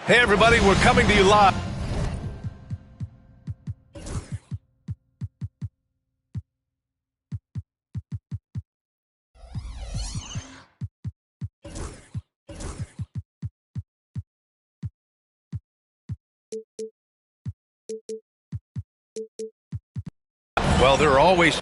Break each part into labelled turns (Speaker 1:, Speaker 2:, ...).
Speaker 1: Hey everybody, we're coming to you live. Well, there are always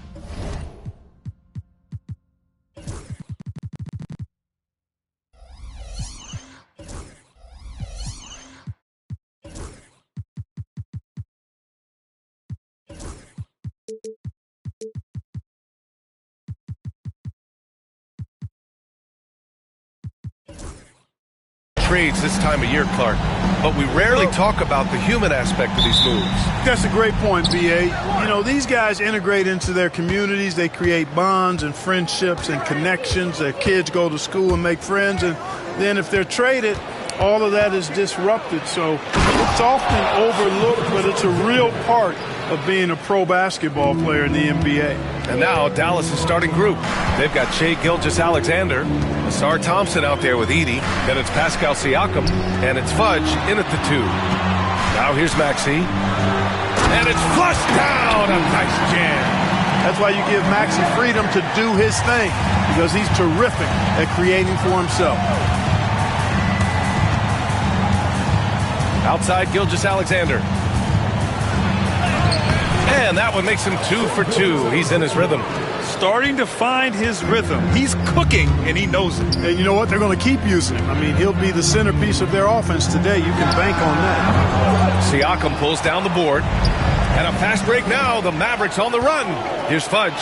Speaker 1: trades this time of year, Clark, but we rarely talk about the human aspect of these moves.
Speaker 2: That's a great point, B.A. You know, these guys integrate into their communities. They create bonds and friendships and connections. Their kids go to school and make friends, and then if they're traded, all of that is disrupted. So it's often overlooked, but it's a real part of being a pro basketball player in the NBA.
Speaker 1: And now Dallas' starting group. They've got Shai Gilgeous-Alexander, Ausar Thompson out there with Edey. Then it's Pascal Siakam, and it's Fudge in at the 2. Now here's Maxey. And it's flushed down. A nice jam.
Speaker 2: That's why you give Maxey freedom to do his thing, because he's terrific at creating for himself.
Speaker 1: Outside Gilgeous-Alexander. And that one makes him 2 for 2. He's in his rhythm.
Speaker 3: Starting to find his rhythm. He's cooking, and he knows it.
Speaker 2: And you know what? They're going to keep using him. I mean, he'll be the centerpiece of their offense today. You can bank on that.
Speaker 1: Siakam pulls down the board. And a fast break now. The Mavericks on the run. Here's Fudge.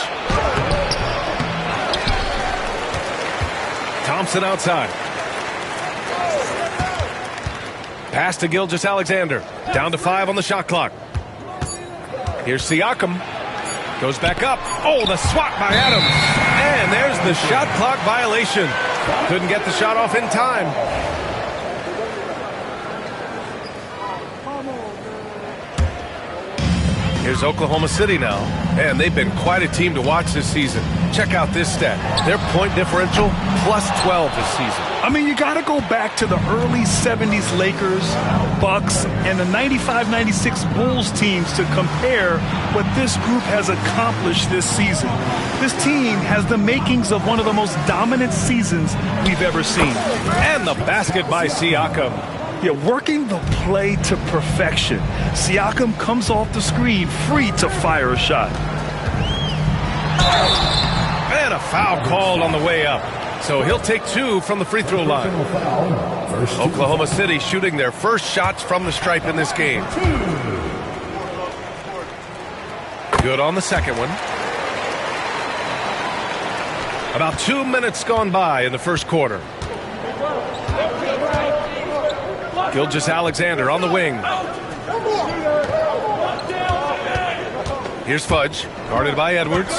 Speaker 1: Thompson outside. Pass to Gilgeous-Alexander. Down to 5 on the shot clock. Here's Siakam. Goes back up. Oh, the swat by Adams. And there's the shot clock violation. Couldn't get the shot off in time. Here's Oklahoma City now. And they've been quite a team to watch this season. Check out this stat. Their point differential, plus 12 this season.
Speaker 3: I mean, you got to go back to the early 70s Lakers, Bucks, and the 95-96 Bulls teams to compare what this group has accomplished this season. This team has the makings of one of the most dominant seasons we've ever seen.
Speaker 1: And the basket by Siakam.
Speaker 3: Yeah, working the play to perfection. Siakam comes off the screen free to fire a shot.
Speaker 1: And a foul called on the way up. So he'll take 2 from the free throw line. Oklahoma City shooting their first shots from the stripe in this game. Good on the second one. About 2 minutes gone by in the first quarter. Gilgeous-Alexander on the wing. Here's Fudge, guarded by Edwards.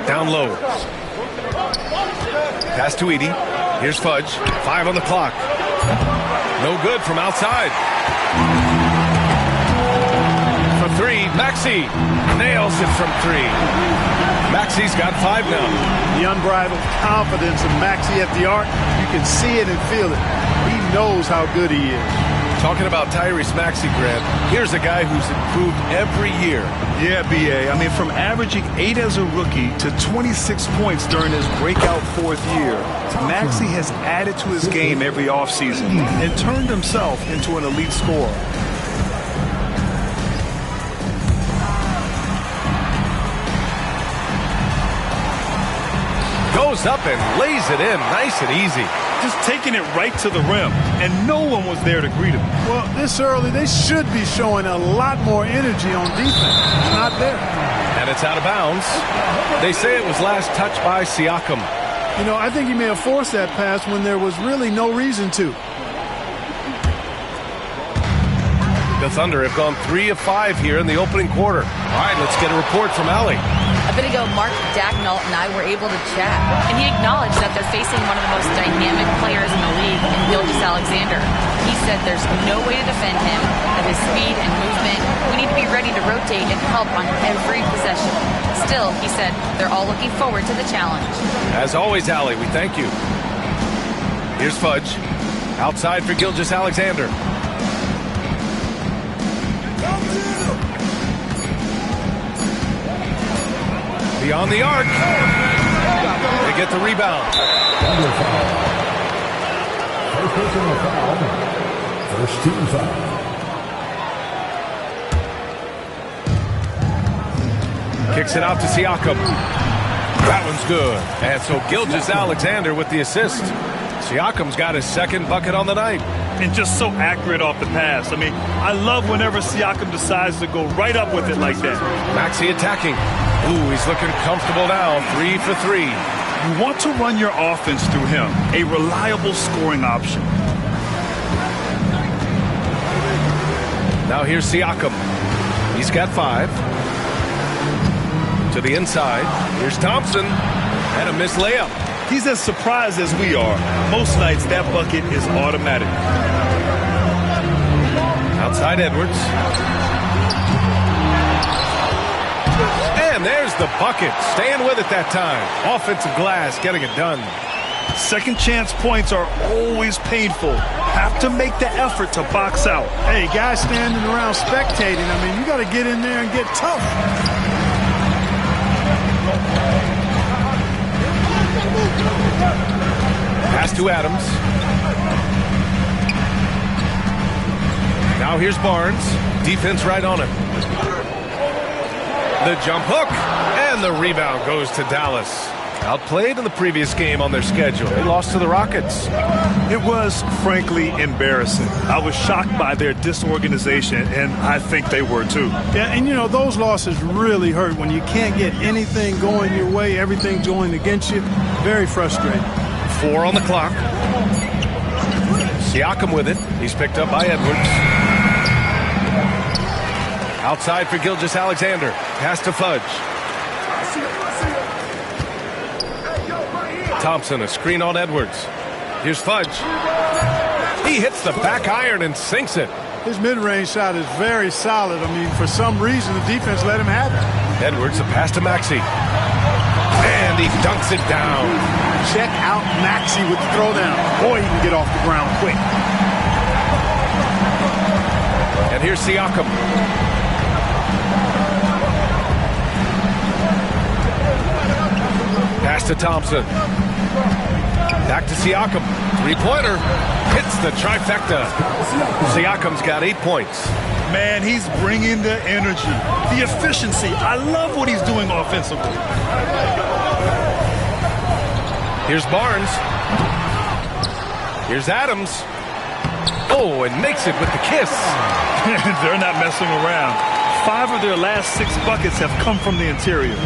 Speaker 1: Down low. Pass to Edey. Here's Fudge. 5 on the clock. No good from outside. For 3, Maxey nails it from 3. Maxey's got 5 now.
Speaker 2: The unbridled confidence of Maxey at the arc, you can see it and feel it. He knows how good he is.
Speaker 1: Talking about Tyrese Maxey, Grant, here's a guy who's improved every year.
Speaker 3: Yeah, B.A. I mean, from averaging 8 as a rookie to 26 points during his breakout 4th year, Maxey has added to his game every offseason and turned himself into an elite scorer.
Speaker 1: Goes up and lays it in nice and easy.
Speaker 3: Just taking it right to the rim, and no one was there to greet him.
Speaker 2: Well, this early, they should be showing a lot more energy on defense. It's not there.
Speaker 1: And it's out of bounds. They say it was last touched by Siakam.
Speaker 2: You know, I think he may have forced that pass when there was really no reason to.
Speaker 1: The Thunder have gone 3 of 5 here in the opening quarter. All right, let's get a report from Allie.
Speaker 4: A bit ago, Mark Dagnall and I were able to chat, and he acknowledged that they're facing one of the most dynamic players in the league in Gilgeous-Alexander. He said there's no way to defend him, that his speed and movement, we need to be ready to rotate and help on every possession. Still, he said, they're all looking forward to the challenge.
Speaker 1: As always, Allie, we thank you. Here's Fudge. Outside for Gilgeous-Alexander. Beyond the arc. They get the rebound.
Speaker 5: First personal foul. First team foul.
Speaker 1: Kicks it out to Siakam. That one's good. And so Gilgeous-Alexander with the assist. Siakam's got his second bucket on the night.
Speaker 3: And just so accurate off the pass. I mean, I love whenever Siakam decides to go right up with it like that.
Speaker 1: Maxey attacking. Ooh, he's looking comfortable now. 3 for 3.
Speaker 3: You want to run your offense through him. A reliable scoring option.
Speaker 1: Now here's Siakam. He's got 5. To the inside. Here's Thompson. And a missed layup.
Speaker 3: He's as surprised as we are. Most nights, that bucket is automatic.
Speaker 1: Outside Edwards. And there's the bucket. Staying with it that time. Offensive glass getting it done.
Speaker 3: Second chance points are always painful. Have to make the effort to box out.
Speaker 2: Hey, guys standing around spectating. I mean, you got to get in there and get tough.
Speaker 1: Pass to Adams. Now here's Barnes. Defense right on him. The jump hook. And the rebound goes to Dallas. Outplayed in the previous game on their schedule. They lost to the Rockets.
Speaker 3: It was, frankly, embarrassing. I was shocked by their disorganization, and I think they were too.
Speaker 2: Yeah, and you know, those losses really hurt when you can't get anything going your way, everything's going against you. Very frustrating.
Speaker 1: 4 on the clock. Siakam with it. He's picked up by Edwards. Outside for Gilgeous-Alexander. Pass to Fudge. Thompson, a screen on Edwards. Here's Fudge. He hits the back iron and sinks it.
Speaker 2: His mid-range shot is very solid. I mean, for some reason, the defense let him have it.
Speaker 1: Edwards, a pass to Maxey. And he dunks it down.
Speaker 2: Check out Maxey with the throwdown. Boy, he can get off the ground quick.
Speaker 1: And here's Siakam. Pass to Thompson. Back to Siakam. Three-pointer. Hits the trifecta. Siakam's got 8 points.
Speaker 3: Man, he's bringing the energy, the efficiency. I love what he's doing offensively.
Speaker 1: Here's Barnes. Here's Adams. Oh, and makes it with the kiss.
Speaker 3: They're not messing around. 5 of their last 6 buckets have come from the interior.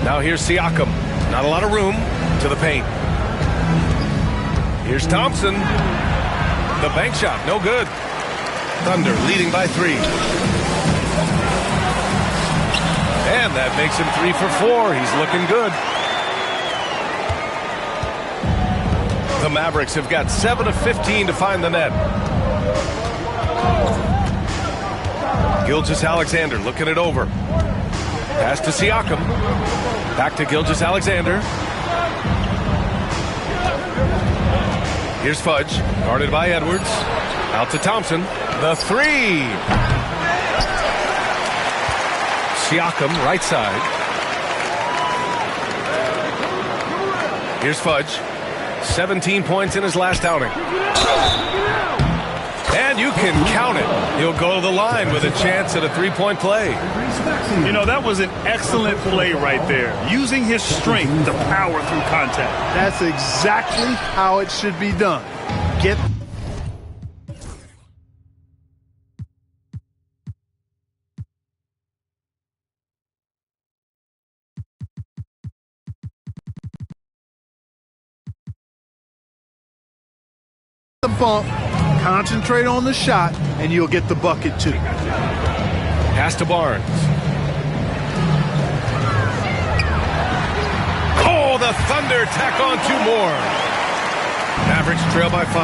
Speaker 1: Now here's Siakam. Not a lot of room to the paint. Here's Thompson. The bank shot, no good. Thunder leading by 3. And that makes him 3 for 4. He's looking good. The Mavericks have got 7 of 15 to find the net. Gilgeous-Alexander looking it over. Pass to Siakam. Back to Gilgeous-Alexander. Here's Fudge, guarded by Edwards. Out to Thompson. The 3. Siakam, right side. Here's Fudge. 17 points in his last outing. And you can count it. He'll go to the line with a chance at a 3-point play.
Speaker 3: You know, that was an excellent play right there. Using his strength to power through contact.
Speaker 2: That's exactly how it should be done. Get the bump, concentrate on the shot, and you'll get the bucket too.
Speaker 1: Pass to Barnes. Oh, the Thunder tack on 2 more. Mavericks trail by 5.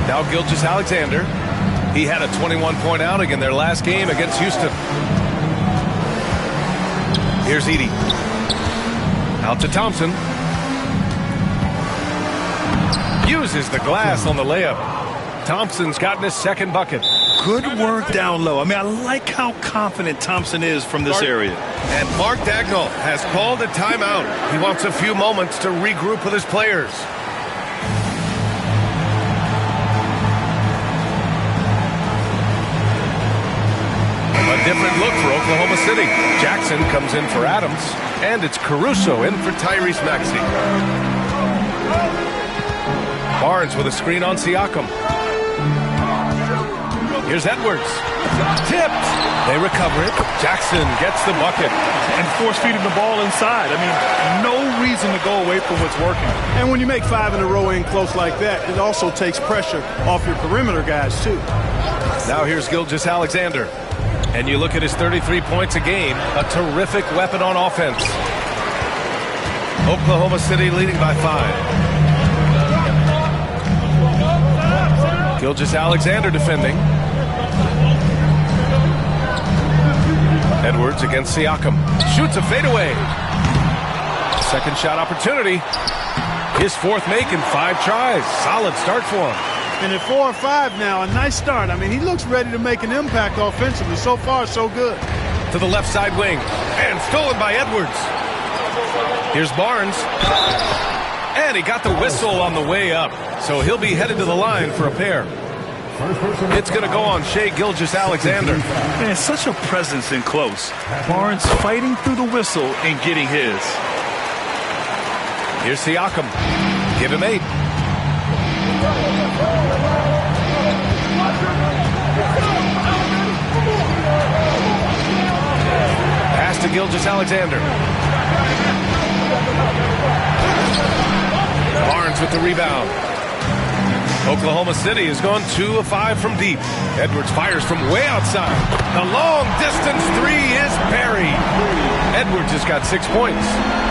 Speaker 1: Now Gilgeous-Alexander. He had a 21-point outing in their last game against Houston. Here's Edey. Out to Thompson. Uses the glass on the layup. Thompson's gotten his second bucket.
Speaker 3: Good work down low. I mean, I like how confident Thompson is from this area.
Speaker 1: And Mark Dagnall has called a timeout. He wants a few moments to regroup with his players. A different look for Oklahoma City. Jackson comes in for Adams, and it's Caruso in for Tyrese Maxey. Barnes with a screen on Siakam. Here's Edwards. Tipped. They recover it. Jackson gets the bucket.
Speaker 3: And force-feeding the ball inside. I mean, no reason to go away from what's working.
Speaker 2: And when you make 5 in a row in close like that, it also takes pressure off your perimeter guys, too.
Speaker 1: Now here's Gilgeous-Alexander. And you look at his 33 points a game, a terrific weapon on offense. Oklahoma City leading by 5. Gilgeous-Alexander defending. Edwards against Siakam. Shoots a fadeaway. Second shot opportunity. His fourth make in 5 tries. Solid start for him.
Speaker 2: And at 4 or 5 now, a nice start. I mean, he looks ready to make an impact offensively. So far, so good.
Speaker 1: To the left side wing. And stolen by Edwards. Here's Barnes. And he got the whistle on the way up. So he'll be headed to the line for a pair. It's going to go on Shai Gilgeous-Alexander.
Speaker 3: Man, such a presence in close. Barnes fighting through the whistle and getting his.
Speaker 1: Here's Siakam. Give him 8. Pass to Gilgeous-Alexander. Barnes with the rebound. Oklahoma City has gone 2 of 5 from deep. Edwards fires from way outside. The long distance 3 is buried. Edwards has got 6 points.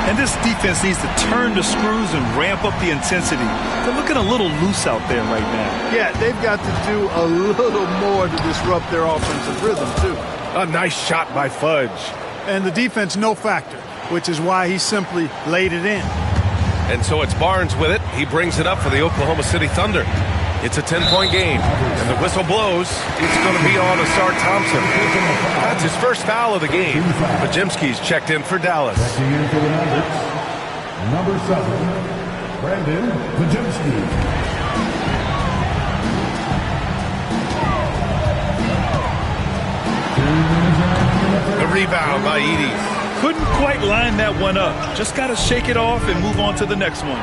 Speaker 3: And this defense needs to turn the screws and ramp up the intensity. They're looking a little loose out there right now.
Speaker 2: Yeah, they've got to do a little more to disrupt their offensive rhythm, too.
Speaker 1: A nice shot by Fudge.
Speaker 2: And the defense, no factor, which is why he simply laid it in.
Speaker 1: And so it's Barnes with it. He brings it up for the Oklahoma City Thunder. It's a 10-point game. And the whistle blows. It's going to be on Asar Thompson. That's his first foul of the game. Pajimski's checked in for Dallas.
Speaker 5: Checking in for the Nuggets, number 7, Brandon Pajimski.
Speaker 1: The rebound by Edey.
Speaker 3: Couldn't quite line that one up. Just got to shake it off and move on to the next one.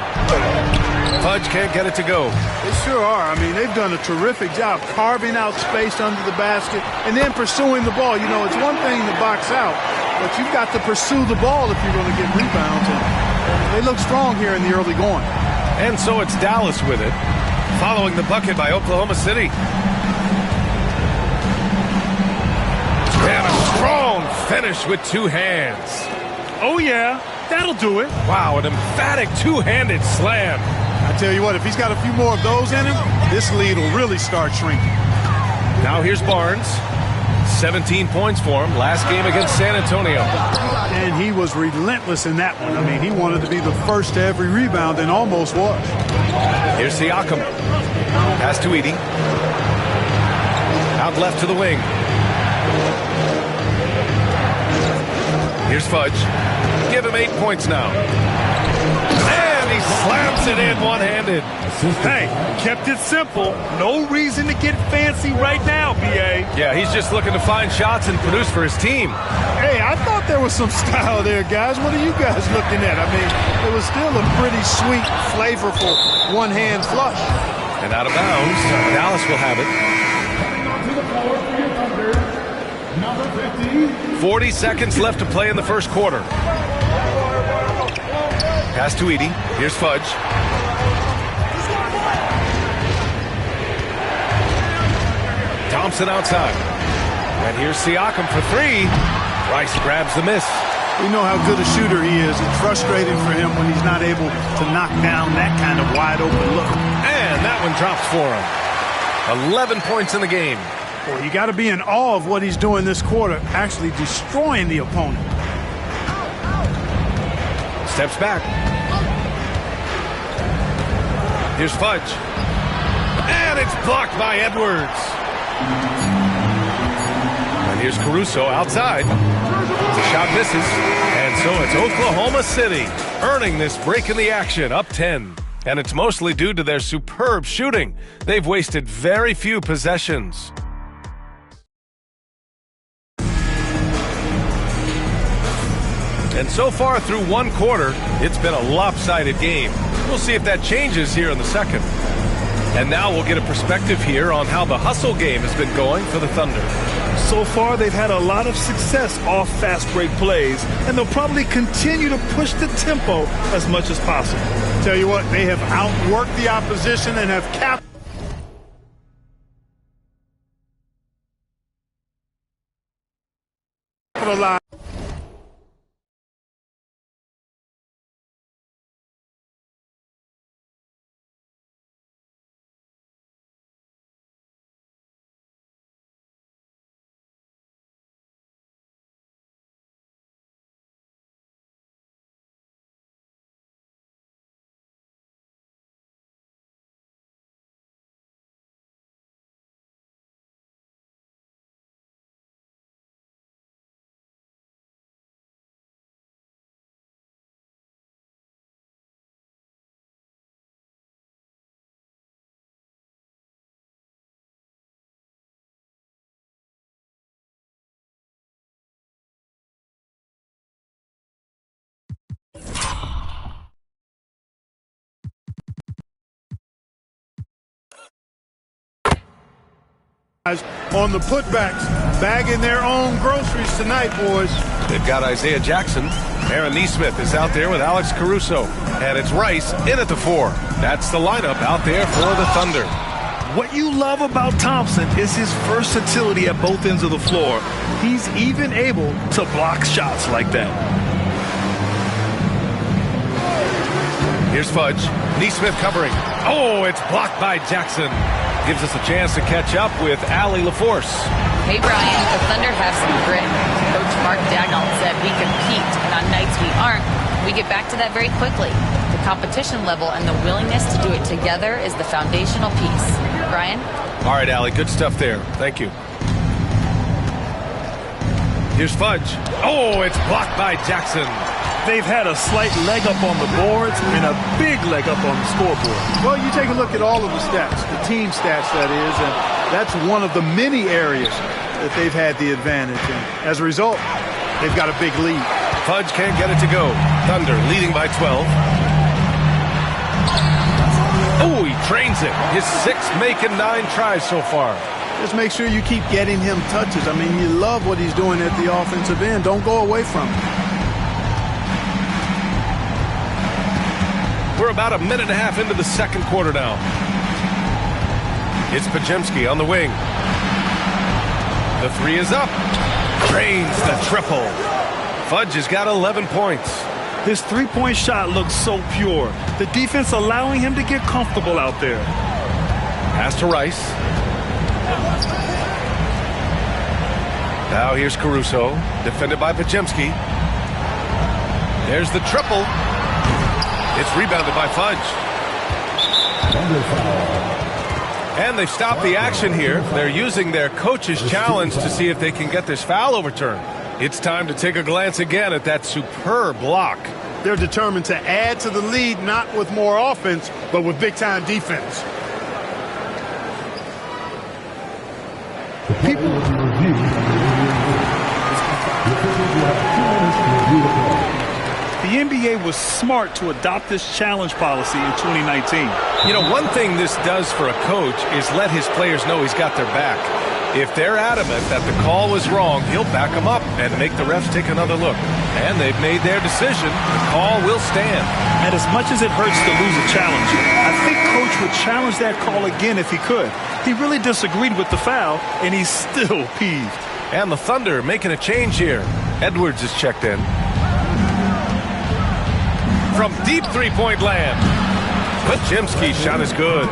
Speaker 1: Fudge can't get it to go.
Speaker 2: They sure are. I mean, they've done a terrific job carving out space under the basket and then pursuing the ball. You know, it's one thing to box out, but you've got to pursue the ball if you're going to get rebounds. And they look strong here in the early going.
Speaker 1: And so it's Dallas with it, following the bucket by Oklahoma City. And a strong finish with 2 hands.
Speaker 3: Oh, yeah. That'll do it.
Speaker 1: Wow, an emphatic 2-handed slam.
Speaker 2: I tell you what, if he's got a few more of those in him, this lead will really start shrinking.
Speaker 1: Now here's Barnes. 17 points for him last game against San Antonio.
Speaker 2: And he was relentless in that one. I mean, he wanted to be the first to every rebound and almost was.
Speaker 1: Here's Siakam. Pass to Edey. Out left to the wing. Here's Fudge. Give him 8 points now. And he slams it in one-handed.
Speaker 3: Hey, kept it simple. No reason to get fancy right now, B.A.
Speaker 1: Yeah, he's just looking to find shots and produce for his team.
Speaker 2: Hey, I thought there was some style there, guys. What are you guys looking at? I mean, it was still a pretty sweet, flavorful one-hand flush.
Speaker 1: And out of bounds, Dallas will have it. 40 seconds left to play in the first quarter. Pass to Edey. Here's Fudge. Thompson outside. And here's Siakam for 3. Rice grabs the miss.
Speaker 2: We know how good a shooter he is. It's frustrating for him when he's not able to knock down that kind of wide-open look.
Speaker 1: And that one drops for him. 11 points in the game.
Speaker 2: Well, you got to be in awe of what he's doing this quarter, actually destroying the opponent.
Speaker 1: Steps back. Here's Fudge. And it's blocked by Edwards. And here's Caruso outside. The shot misses. And so it's Oklahoma City earning this break in the action, up 10. And it's mostly due to their superb shooting. They've wasted very few possessions. And so far through one quarter, it's been a lopsided game. We'll see if that changes here in the second. And now we'll get a perspective here on how the hustle game has been going for the Thunder.
Speaker 3: So far, they've had a lot of success off fast break plays, and they'll probably continue to push the tempo as much as possible.
Speaker 2: Tell you what, they have outworked the opposition and have capitalized. On the putbacks, bagging their own groceries tonight, boys.
Speaker 1: They've got Isaiah Jackson. Aaron Nesmith is out there with Alex Caruso. And it's Rice in at the 4. That's the lineup out there for the Thunder.
Speaker 3: What you love about Thompson is his versatility at both ends of the floor. He's even able to block shots like that.
Speaker 1: Here's Fudge. Nesmith covering. Oh, it's blocked by Jackson. Gives us a chance to catch up with Allie LaForce.
Speaker 4: Hey, Brian, the Thunder have some grit. Coach Mark Dagnall said we compete, and on nights we aren't, we get back to that very quickly. The competition level and the willingness to do it together is the foundational piece. Brian?
Speaker 1: All right, Allie, good stuff there. Thank you. Here's Fudge. Oh, it's blocked by Jackson.
Speaker 3: They've had a slight leg up on the boards and a big leg up on the scoreboard.
Speaker 2: Well, you take a look at all of the stats, the team stats, that is, and that's one of the many areas that they've had the advantage in. As a result, they've got a big lead.
Speaker 1: Fudge can't get it to go. Thunder leading by 12. Oh, he trains it. His 6th making 9 tries so far.
Speaker 2: Just make sure you keep getting him touches. I mean, you love what he's doing at the offensive end. Don't go away from him.
Speaker 1: We're about a minute and a half into the second quarter now. It's Podziemski on the wing. The 3 is up. Drains the triple. Fudge has got 11 points.
Speaker 3: His three-point shot looks so pure. The defense allowing him to get comfortable out there.
Speaker 1: Pass to Rice. Now here's Caruso, defended by Podziemski. There's the triple. It's rebounded by Fudge. And they've stopped the action here. They're using their coach's challenge to see if they can get this foul overturned. It's time to take a glance again at that superb block.
Speaker 2: They're determined to add to the lead, not with more offense, but with big-time defense.
Speaker 5: People will be reviewed. The officials will have 2 minutes to review the play.
Speaker 3: The NBA was smart to adopt this challenge policy in 2019.
Speaker 1: You know, one thing this does for a coach is let his players know he's got their back. If they're adamant that the call was wrong, he'll back them up and make the refs take another look. And they've made their decision. The call will stand.
Speaker 3: And as much as it hurts to lose a challenge, I think Coach would challenge that call again if he could. He really disagreed with the foul, and he's still peeved.
Speaker 1: And the Thunder making a change here. Edwards is checked in. From deep three-point land. Podziemski's shot is good.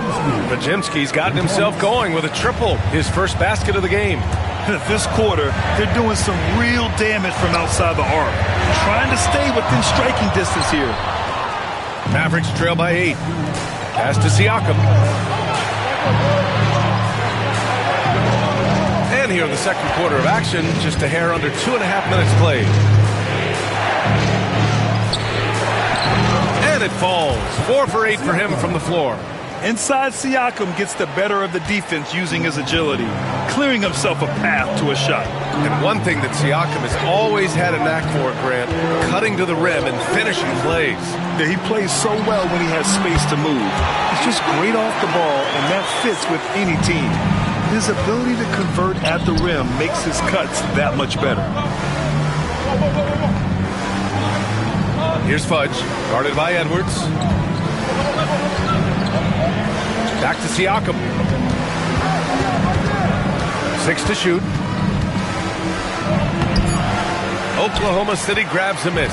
Speaker 1: Podziemski's gotten himself going with a triple, his first basket of the game.
Speaker 3: This quarter, they're doing some real damage from outside the arc. Trying to stay within striking distance here.
Speaker 1: Mavericks trail by 8. Pass to Siakam. again here in the second quarter of action. Just a hair under 2.5 minutes played. And it falls. 4 for 8 for him from the floor.
Speaker 3: Inside Siakam gets the better of the defense using his agility, clearing himself a path to a shot.
Speaker 1: And one thing that Siakam has always had a knack for, Grant, cutting to the rim and finishing plays.
Speaker 3: Yeah, he plays so well when he has space to move. He's just great off the ball, and that fits with any team. His ability to convert at the rim makes his cuts that much better.
Speaker 1: Here's Fudge, guarded by Edwards. Back to Siakam. 6 to shoot. Oklahoma City grabs a miss.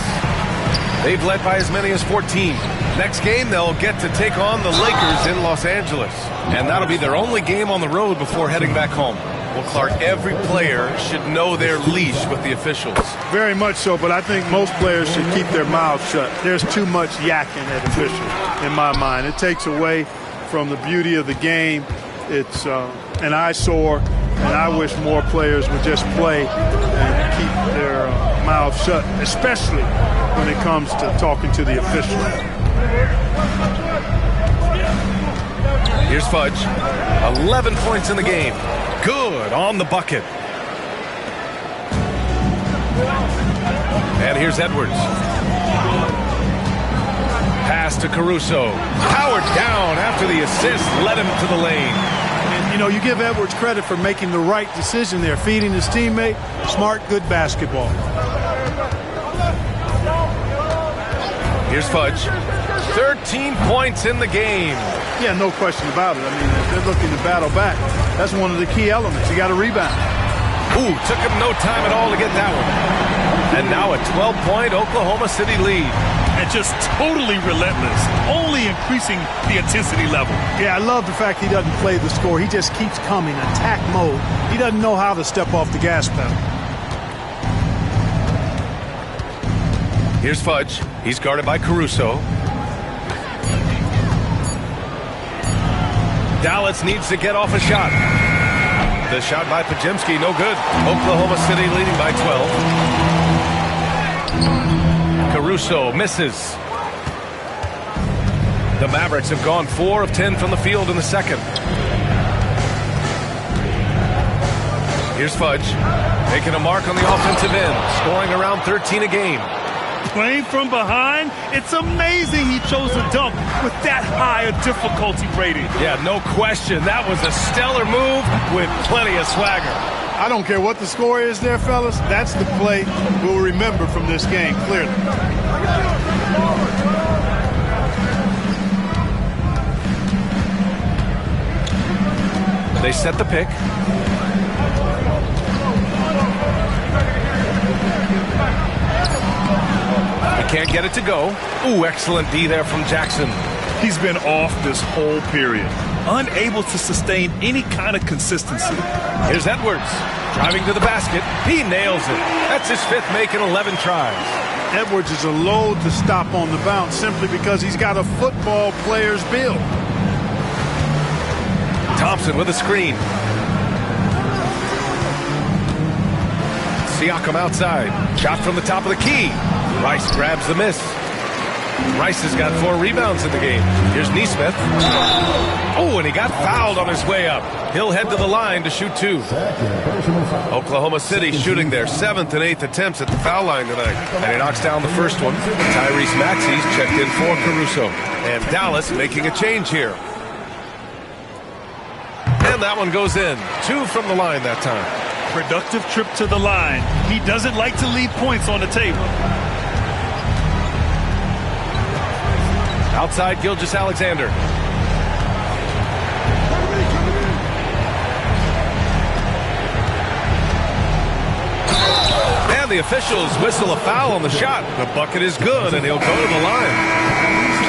Speaker 1: They've led by as many as 14. Next game, they'll get to take on the Lakers in Los Angeles. And that'll be their only game on the road before heading back home. Well, Clark, every player should know their leash with the officials.
Speaker 2: Very much so, but I think most players should keep their mouths shut. There's too much yakking at officials, in my mind. It takes away from the beauty of the game. It's an eyesore, and I wish more players would just play and keep their mouths shut, especially when it comes to talking to the officials.
Speaker 1: Here's Fudge. 11 points in the game. Good on the bucket. And here's Edwards. Pass to Caruso. Powered down after the assist led him to the lane.
Speaker 2: And, you know, you give Edwards credit for making the right decision there, feeding his teammate. Smart, good basketball.
Speaker 1: Here's Fudge. 13 points in the game.
Speaker 2: Yeah, no question about it. I mean, if they're looking to battle back, that's one of the key elements. You got to rebound.
Speaker 1: Ooh, took him no time at all to get that one. And now a 12-point Oklahoma City lead.
Speaker 3: And just totally relentless, only increasing the intensity level.
Speaker 2: Yeah, I love the fact he doesn't play the score. He just keeps coming, attack mode. He doesn't know how to step off the gas pedal.
Speaker 1: Here's Fudge. He's guarded by Caruso. Dallas needs to get off a shot. The shot by Podziemski, no good. Oklahoma City leading by 12. Caruso misses. The Mavericks have gone 4 of 10 from the field in the second. Here's Fudge, making a mark on the offensive end, scoring around 13 a game.
Speaker 3: Playing from behind, it's amazing he chose to dunk with that high a difficulty rating.
Speaker 1: Yeah, no question. That was a stellar move with plenty of swagger.
Speaker 2: I don't care what the score is there, fellas. That's the play we'll remember from this game, clearly.
Speaker 1: They set the pick. Can't get it to go. Ooh, excellent D there from Jackson.
Speaker 3: He's been off this whole period, unable to sustain any kind of consistency.
Speaker 1: Here's Edwards, driving to the basket. He nails it. That's his 5th make in 11 tries.
Speaker 2: Edwards is a load to stop on the bounce simply because he's got a football player's build.
Speaker 1: Thompson with a screen. Siakam outside. Shot from the top of the key. Rice grabs the miss. Rice has got 4 rebounds in the game. Here's Nesmith. Oh, and he got fouled on his way up. He'll head to the line to shoot 2. Oklahoma City shooting their 7th and 8th attempts at the foul line tonight. And he knocks down the first one. Tyrese Maxey's checked in for Caruso. And Dallas making a change here. And that one goes in. 2 from the line that time.
Speaker 3: Productive trip to the line. He doesn't like to leave points on the table.
Speaker 1: Outside Gilgeous-Alexander. And the officials whistle a foul on the shot. The bucket is good, and he'll go to the line.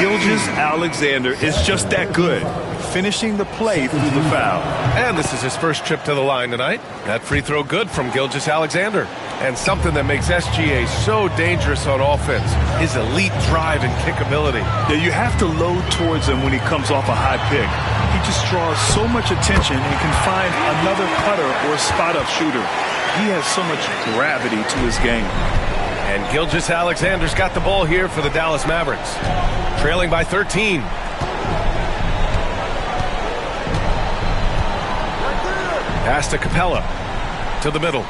Speaker 3: Gilgeous-Alexander is just that good, finishing the play through the foul.
Speaker 1: And this is his first trip to the line tonight. That free throw good from Gilgeous-Alexander. And something that makes SGA so dangerous on offense, his elite drive and kickability.
Speaker 3: Yeah, you have to load towards him when he comes off a high pick. He just draws so much attention and can find another cutter or spot-up shooter. He has so much gravity to his game.
Speaker 1: And Gilgeous-Alexander's got the ball here for the Dallas Mavericks, trailing by 13. Pass to Capella, to the middle.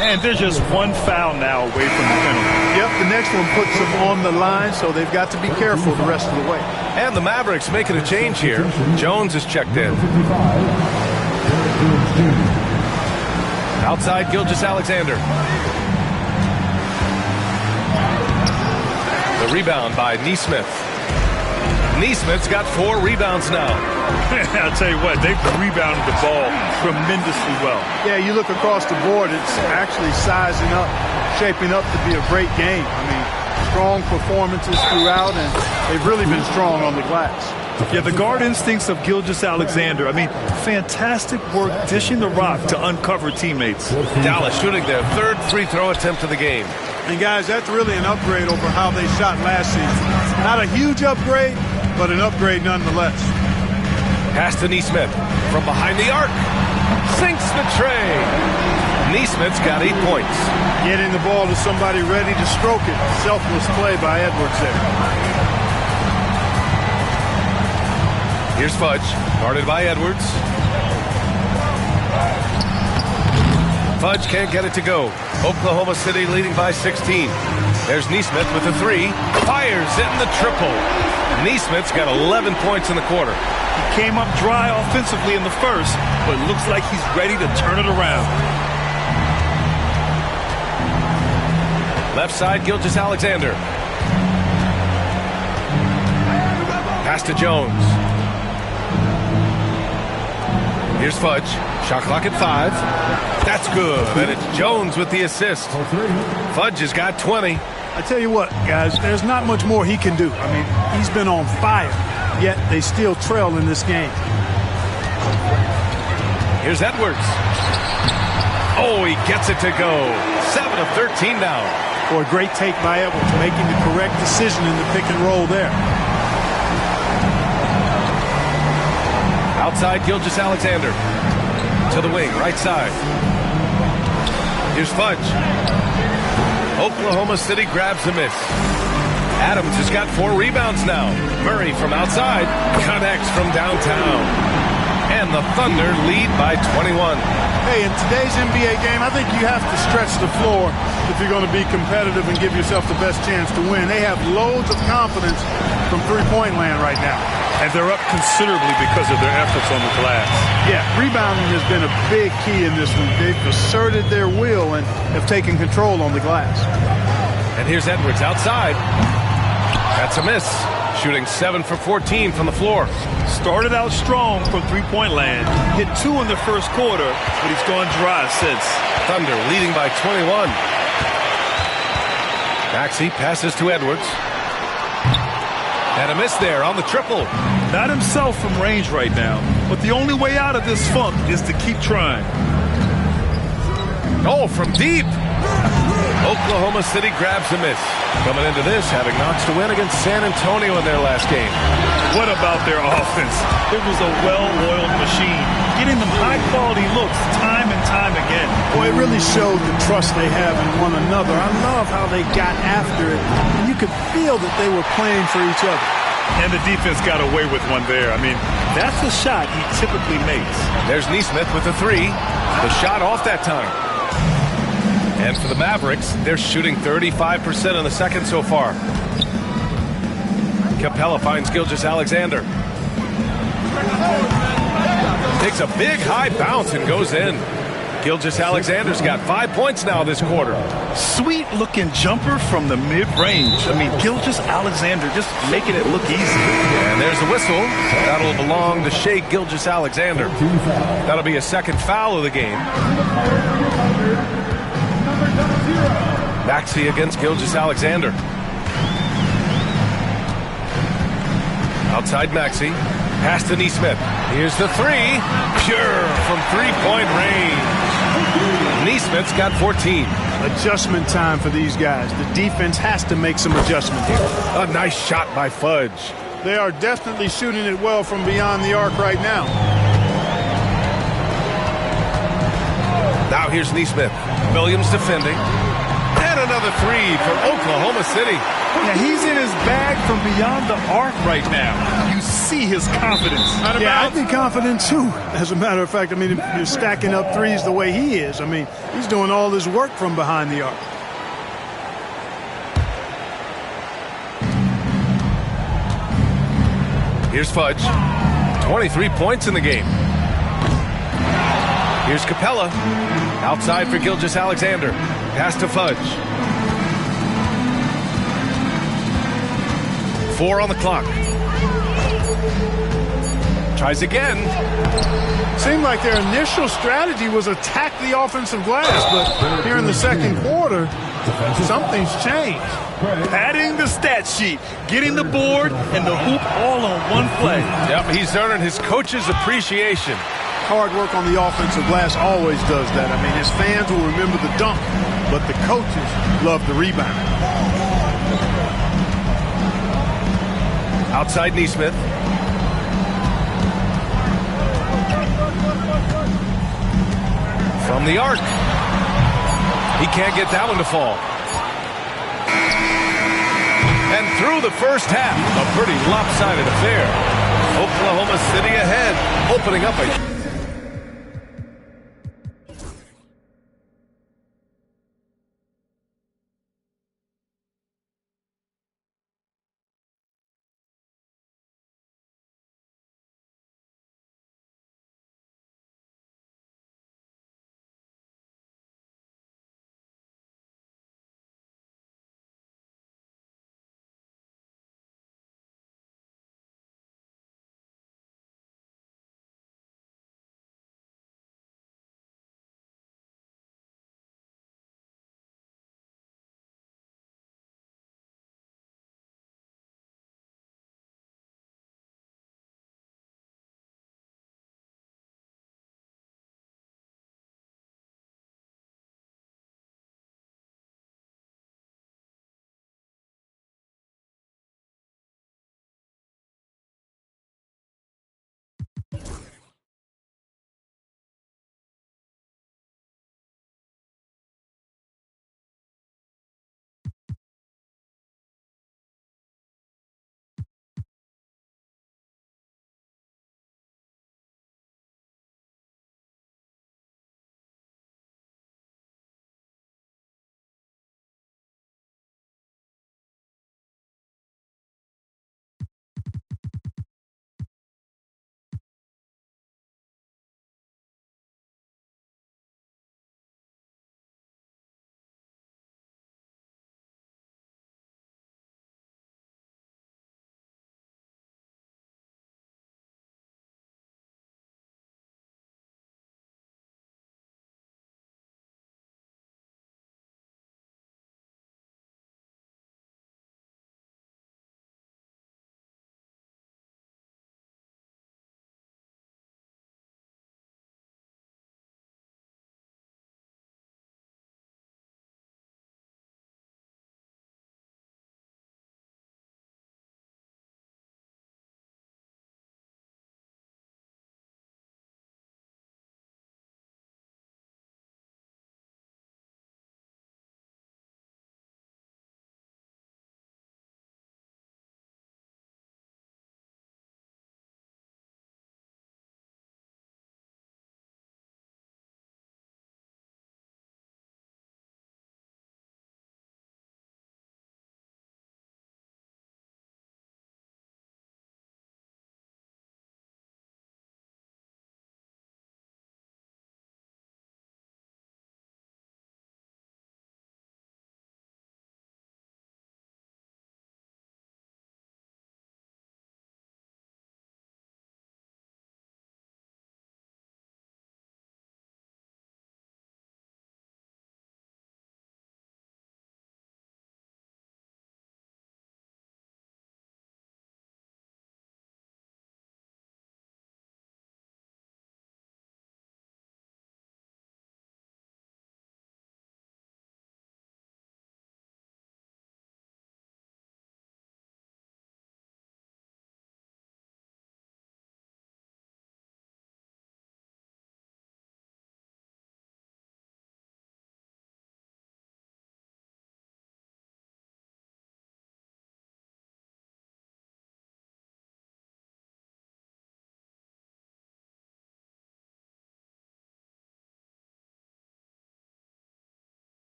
Speaker 3: And there's just one foul now away from the penalty.
Speaker 2: Yep, the next one puts them on the line, so they've got to be careful the rest of the way.
Speaker 1: And the Mavericks making a change here. Jones is checked in. Outside, Gilgeous-Alexander. The rebound by Nesmith. Nesmith's got 4 rebounds now.
Speaker 3: I'll tell you what, they've rebounded the ball tremendously well.
Speaker 2: Yeah, you look across the board, it's actually sizing up, shaping up to be a great game. I mean, strong performances throughout, and they've really been strong on the glass.
Speaker 3: Yeah, the guard instincts of Gilgeous-Alexander. I mean, fantastic work dishing the rock to uncover teammates.
Speaker 1: Dallas shooting their 3rd free throw attempt of the game.
Speaker 2: And guys, that's really an upgrade over how they shot last season. Not a huge upgrade, but an upgrade nonetheless.
Speaker 1: Pass to Nesmith from behind the arc. Sinks the tray. Nesmith's got 8 points.
Speaker 2: Getting the ball to somebody ready to stroke it. Selfless play by Edwards there.
Speaker 1: Here's Fudge, guarded by Edwards. Fudge can't get it to go. Oklahoma City leading by 16. There's Nesmith with a 3. Fires in the triple. Nesmith's got 11 points in the quarter.
Speaker 3: He came up dry offensively in the first, but looks like he's ready to turn it around.
Speaker 1: Left side, Gilgeous-Alexander. Pass to Jones. Here's Fudge. Shot clock at 5. That's good. And it's Jones with the assist. Fudge has got 20.
Speaker 2: I tell you what, guys, there's not much more he can do. I mean, he's been on fire, yet they still trail in this game.
Speaker 1: Here's Edwards. Oh, he gets it to go. 7 of 13 now.
Speaker 2: Boy, great take by Edwards, making the correct decision in the pick and roll there.
Speaker 1: Outside, Gilgeous-Alexander. To the wing, right side. Here's Fudge. Oklahoma City grabs a miss. Adams has got 4 rebounds now. Murray from outside connects from downtown. And the Thunder lead by 21.
Speaker 2: Hey, in today's NBA game, I think you have to stretch the floor if you're going to be competitive and give yourself the best chance to win. They have loads of confidence from three-point land right now.
Speaker 3: And they're up considerably because of their efforts on the glass.
Speaker 2: Yeah, rebounding has been a big key in this one. They've asserted their will and have taken control on the glass.
Speaker 1: And here's Edwards outside. That's a miss. Shooting 7 for 14 from the floor.
Speaker 3: Started out strong from three-point land. Hit 2 in the first quarter, but he's gone dry since.
Speaker 1: Thunder leading by 21. Maxey passes to Edwards. And a miss there on the triple.
Speaker 3: Not himself from range right now, but the only way out of this funk is to keep trying.
Speaker 1: Oh, from deep. Oklahoma City grabs a miss. Coming into this, having notched a win against San Antonio in their last game.
Speaker 3: What about their offense? It was a well-oiled machine, getting them high-quality looks time and time again.
Speaker 2: Boy, it really showed the trust they have in one another. I love how they got after it. You could feel that they were playing for each other.
Speaker 3: And the defense got away with one there. I mean, that's the shot he typically makes.
Speaker 1: There's Nesmith with the 3. The shot off that time. And for the Mavericks, they're shooting 35% in the second so far. Capella finds Gilgeous-Alexander. Takes a big high bounce and goes in. Gilgeous-Alexander's got 5 points now this quarter.
Speaker 3: Sweet-looking jumper from the mid-range. I mean, Gilgeous-Alexander just making it look easy.
Speaker 1: And there's the whistle. That'll belong to Shai Gilgeous-Alexander. That'll be a second foul of the game. Maxey against Gilgeous-Alexander. Outside Maxey. Pass to Nesmith. Here's the 3. Pure from three-point range. Neesmith's got 14.
Speaker 2: Adjustment time for these guys. The defense has to make some adjustment here.
Speaker 1: A nice shot by Fudge.
Speaker 2: They are definitely shooting it well from beyond the arc right now.
Speaker 1: Now here's Neesmith. Williams defending. And another three for Oklahoma City.
Speaker 3: Yeah, he's in his bag from beyond the arc right now. You see his confidence.
Speaker 2: Yeah, I'd be confident too. As a matter of fact, I mean, if you're stacking up threes the way he is, I mean, he's doing all this work from behind the arc.
Speaker 1: Here's Fudge. 23 points in the game. Here's Capella. Outside for Gilgeous-Alexander. Pass to Fudge. 4 on the clock. Tries again.
Speaker 2: Seemed like their initial strategy was attack the offensive glass, but here in the second quarter, something's changed.
Speaker 3: Padding the stat sheet, getting the board and the hoop all on one play.
Speaker 1: Yep, he's earning his coach's appreciation.
Speaker 2: Hard work on the offensive glass always does that. I mean, his fans will remember the dunk, but the coaches love the rebound.
Speaker 1: Outside Neesmith. From the arc. He can't get that one to fall. And through the first half, a pretty lopsided affair. Oklahoma City ahead, opening up a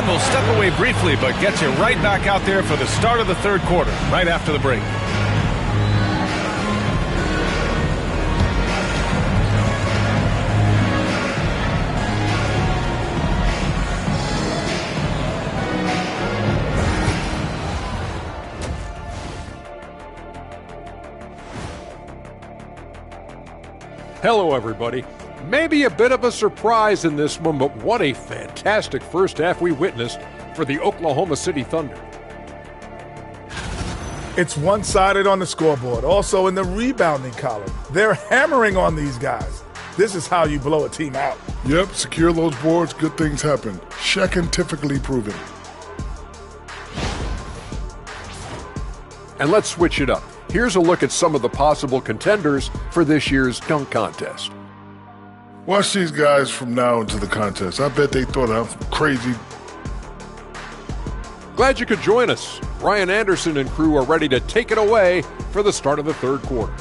Speaker 1: And we'll step away briefly, but get you right back out there for the start of the third quarter, right after the break.
Speaker 6: Hello, everybody. Maybe a bit of a surprise in this one, but what a fantastic first half we witnessed for the Oklahoma City Thunder.
Speaker 7: It's one-sided on the scoreboard, also in the rebounding column. They're hammering on these guys. This is how you blow a team out.
Speaker 5: Yep, secure those boards, good things happen. Scientifically proven.
Speaker 6: And let's switch it up. Here's a look at some of the possible contenders for this year's dunk contest.
Speaker 5: Watch these guys from now into the contest. I bet they thought I'm crazy.
Speaker 6: Glad you could join us. Ryan Anderson and crew are ready to take it away for the start of the third quarter.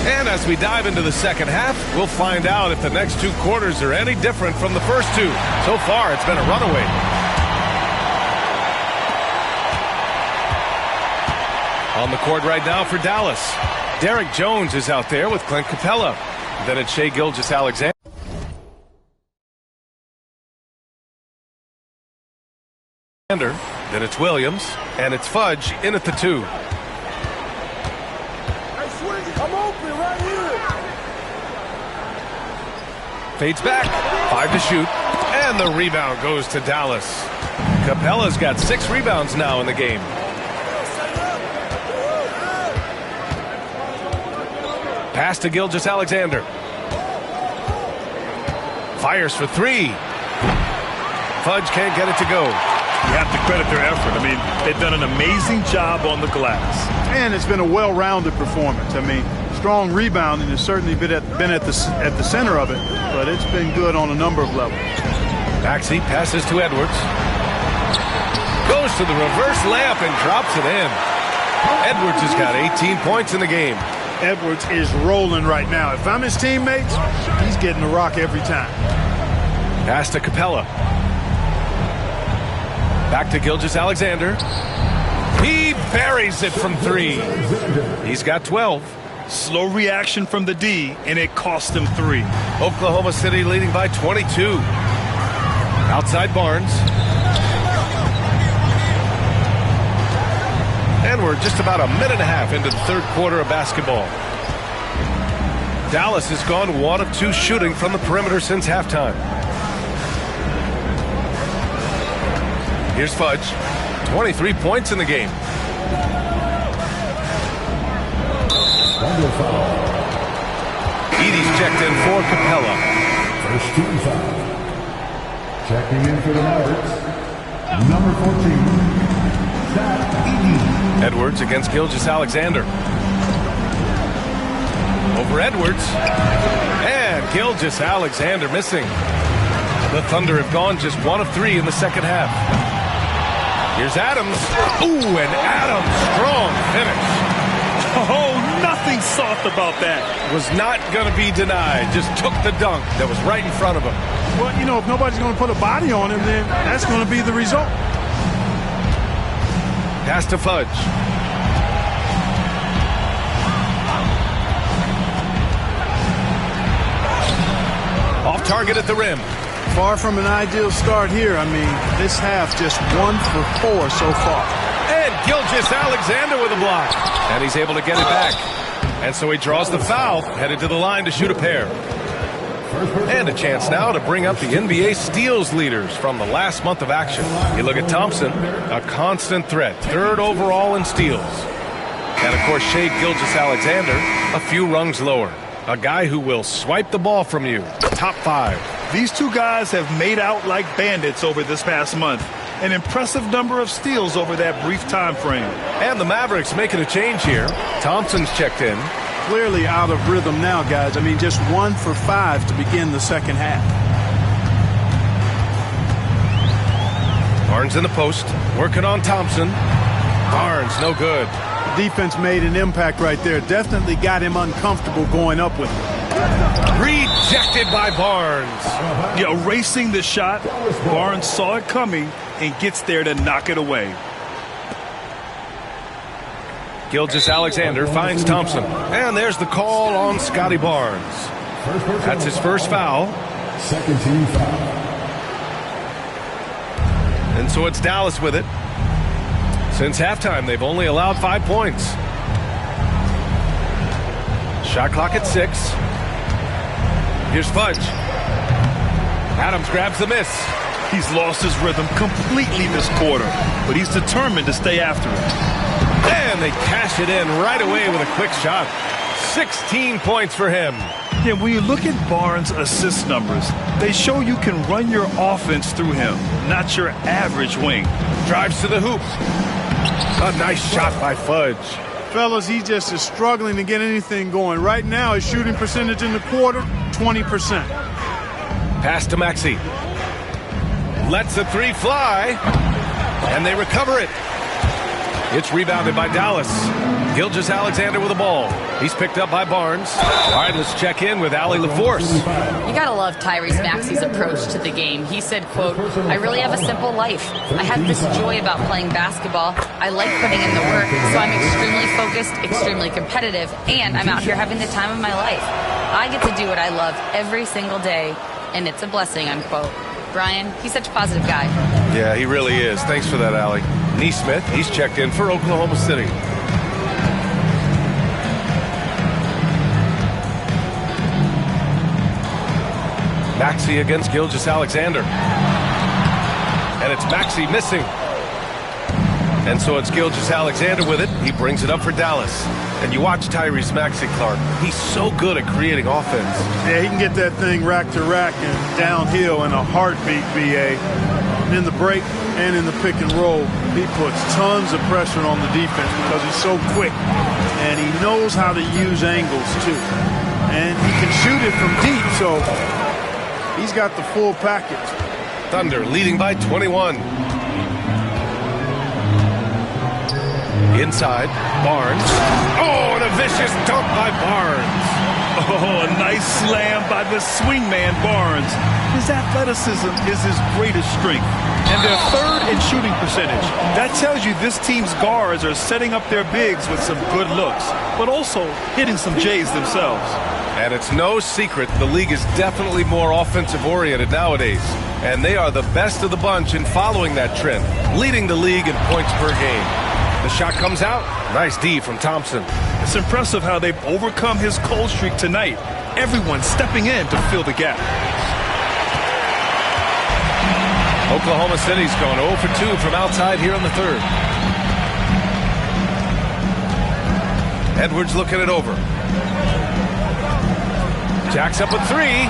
Speaker 1: And as we dive into the second half, we'll find out if the next two quarters are any different from the first two. So far, it's been a runaway. On the court right now for Dallas, Derek Jones is out there with Clint Capella. Then it's Shai Gilgeous-Alexander. Then it's Williams, and it's Fudge in at the 2. Fades back, 5 to shoot, and the rebound goes to Dallas. Capella's got 6 rebounds now in the game. Pass to Gilgeous-Alexander. Fires for 3. Fudge can't get it to go.
Speaker 3: You have to credit their effort. I mean, they've done an amazing job on the glass.
Speaker 2: And it's been a well-rounded performance. I mean, strong rebounding has certainly been at the center of it, but it's been good on a number of levels.
Speaker 1: Maxey passes to Edwards. Goes to the reverse layup and drops it in. Edwards has got 18 points in the game.
Speaker 2: Edwards is rolling right now. If I'm his teammates, he's getting the rock every time.
Speaker 1: Pass to Capella. Back to Gilgeous-Alexander. He buries it from 3. He's got 12.
Speaker 3: Slow reaction from the D, and it cost him 3.
Speaker 1: Oklahoma City leading by 22. Outside Barnes. And we're just about a minute and a half into the third quarter of basketball. Dallas has gone 1 of 2 shooting from the perimeter since halftime. Here's Fudge. 23 points in the game. Edey's checked in for Capella.
Speaker 5: First team foul. Checking in for the Mavericks, number 14, Zach Edey.
Speaker 1: Edwards against Gilgeous-Alexander. Over Edwards. And Gilgeous-Alexander missing. The Thunder have gone just 1 of 3 in the second half. Here's Adams. Ooh, and Adams, strong finish.
Speaker 3: Oh, nothing soft about that.
Speaker 1: Was not going to be denied. Just took the dunk that was right in front of him.
Speaker 2: Well, you know, if nobody's going to put a body on him, then that's going to be the result.
Speaker 1: Pass to Fudge. Off target at the rim.
Speaker 2: Far from an ideal start here. I mean, this half just 1 for 4 so far.
Speaker 1: And Gilgeous-Alexander with a block. And he's able to get it back. And so he draws the foul, headed to the line to shoot a pair. And a chance now to bring up the NBA steals leaders from the last month of action. You look at Thompson, a constant threat, 3rd overall in steals. And, of course, Shai Gilgeous-Alexander, a few rungs lower. A guy who will swipe the ball from you. Top 5.
Speaker 3: These two guys have made out like bandits over this past month. An impressive number of steals over that brief time frame.
Speaker 1: And the Mavericks making a change here. Thompson's checked in.
Speaker 2: Clearly out of rhythm now, guys. I mean, just 1 for 5 to begin the second half.
Speaker 1: Barnes in the post, working on Thompson. Barnes, no good.
Speaker 2: Defense made an impact right there. Definitely got him uncomfortable going up with it.
Speaker 1: Rejected by Barnes.
Speaker 3: Yeah, erasing the shot. Barnes saw it coming and gets there to knock it away.
Speaker 1: Gilgeous-Alexander finds Thompson. And there's the call on Scotty Barnes. That's his first foul.
Speaker 5: Second team foul.
Speaker 1: And so it's Dallas with it. Since halftime, they've only allowed 5 points. Shot clock at 6. Here's Fudge. Adams grabs the miss.
Speaker 3: He's lost his rhythm completely this quarter, but he's determined to stay after it.
Speaker 1: And they cash it in right away with a quick shot. 16 points for him.
Speaker 3: Yeah, when you look at Barnes' assist numbers, they show you can run your offense through him, not your average wing.
Speaker 1: Drives to the hoop. A nice shot by Fudge.
Speaker 2: Fellas, he just is struggling to get anything going. Right now, his shooting percentage in the quarter, 20%.
Speaker 1: Pass to Maxey. Lets the three fly. And they recover it. It's rebounded by Dallas. Gilgeous-Alexander with the ball. He's picked up by Barnes. All right, let's check in with Allie LaForce.
Speaker 4: You gotta love Tyrese Maxey's approach to the game. He said, quote, "I really have a simple life. I have this joy about playing basketball. I like putting in the work, so I'm extremely focused, extremely competitive, and I'm out here having the time of my life. I get to do what I love every single day, and it's a blessing," unquote. Brian, he's such a positive guy.
Speaker 1: Yeah, he really is. Thanks for that, Allie. Neesmith, he's checked in for Oklahoma City. Maxey against Gilgeous-Alexander. And it's Maxey missing. And so it's Gilgeous-Alexander with it. He brings it up for Dallas. And you watch Tyrese Maxey, Clark. He's so good at creating offense.
Speaker 2: Yeah, he can get that thing rack to rack and downhill in a heartbeat, BA. In the break and in the pick and roll, he puts tons of pressure on the defense because he's so quick. And he knows how to use angles, too. And he can shoot it from deep, so he's got the full package.
Speaker 1: Thunder leading by 21. Inside, Barnes. Oh, and a vicious dunk by Barnes.
Speaker 3: Oh, a nice slam by the swingman Barnes. His athleticism is his greatest strength. And they're third in shooting percentage. That tells you this team's guards are setting up their bigs with some good looks, but also hitting some J's themselves.
Speaker 1: And it's no secret the league is definitely more offensive-oriented nowadays. And they are the best of the bunch in following that trend, leading the league in points per game. The shot comes out. Nice D from Thompson.
Speaker 3: It's impressive how they've overcome his cold streak tonight. Everyone stepping in to fill the gap.
Speaker 1: Oklahoma City's going 0 for 2 from outside here in the third. Edwards looking it over. Jacks up a three.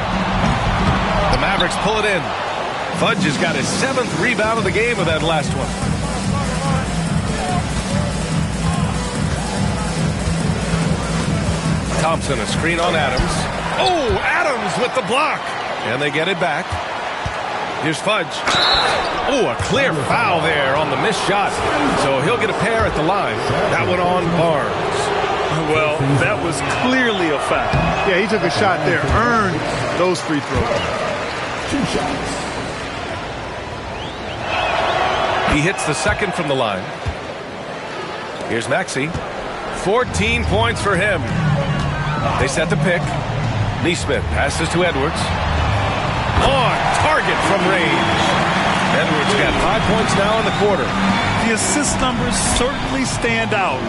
Speaker 1: The Mavericks pull it in. Fudge has got his 7th rebound of the game with that last one. Thompson, a screen on Adams. Oh, Adams with the block. And they get it back. Here's Fudge. Oh, a clear foul there on the missed shot. So he'll get a pair at the line. That one on Barnes.
Speaker 3: Well, that was clearly a foul.
Speaker 2: Yeah, he took a shot there. Earned those free throws.
Speaker 5: 2 shots.
Speaker 1: He hits the second from the line. Here's Maxey. 14 points for him. They set the pick. Neesmith passes to Edwards. On target from range. Edwards got 5 points now in the quarter.
Speaker 3: The assist numbers certainly stand out.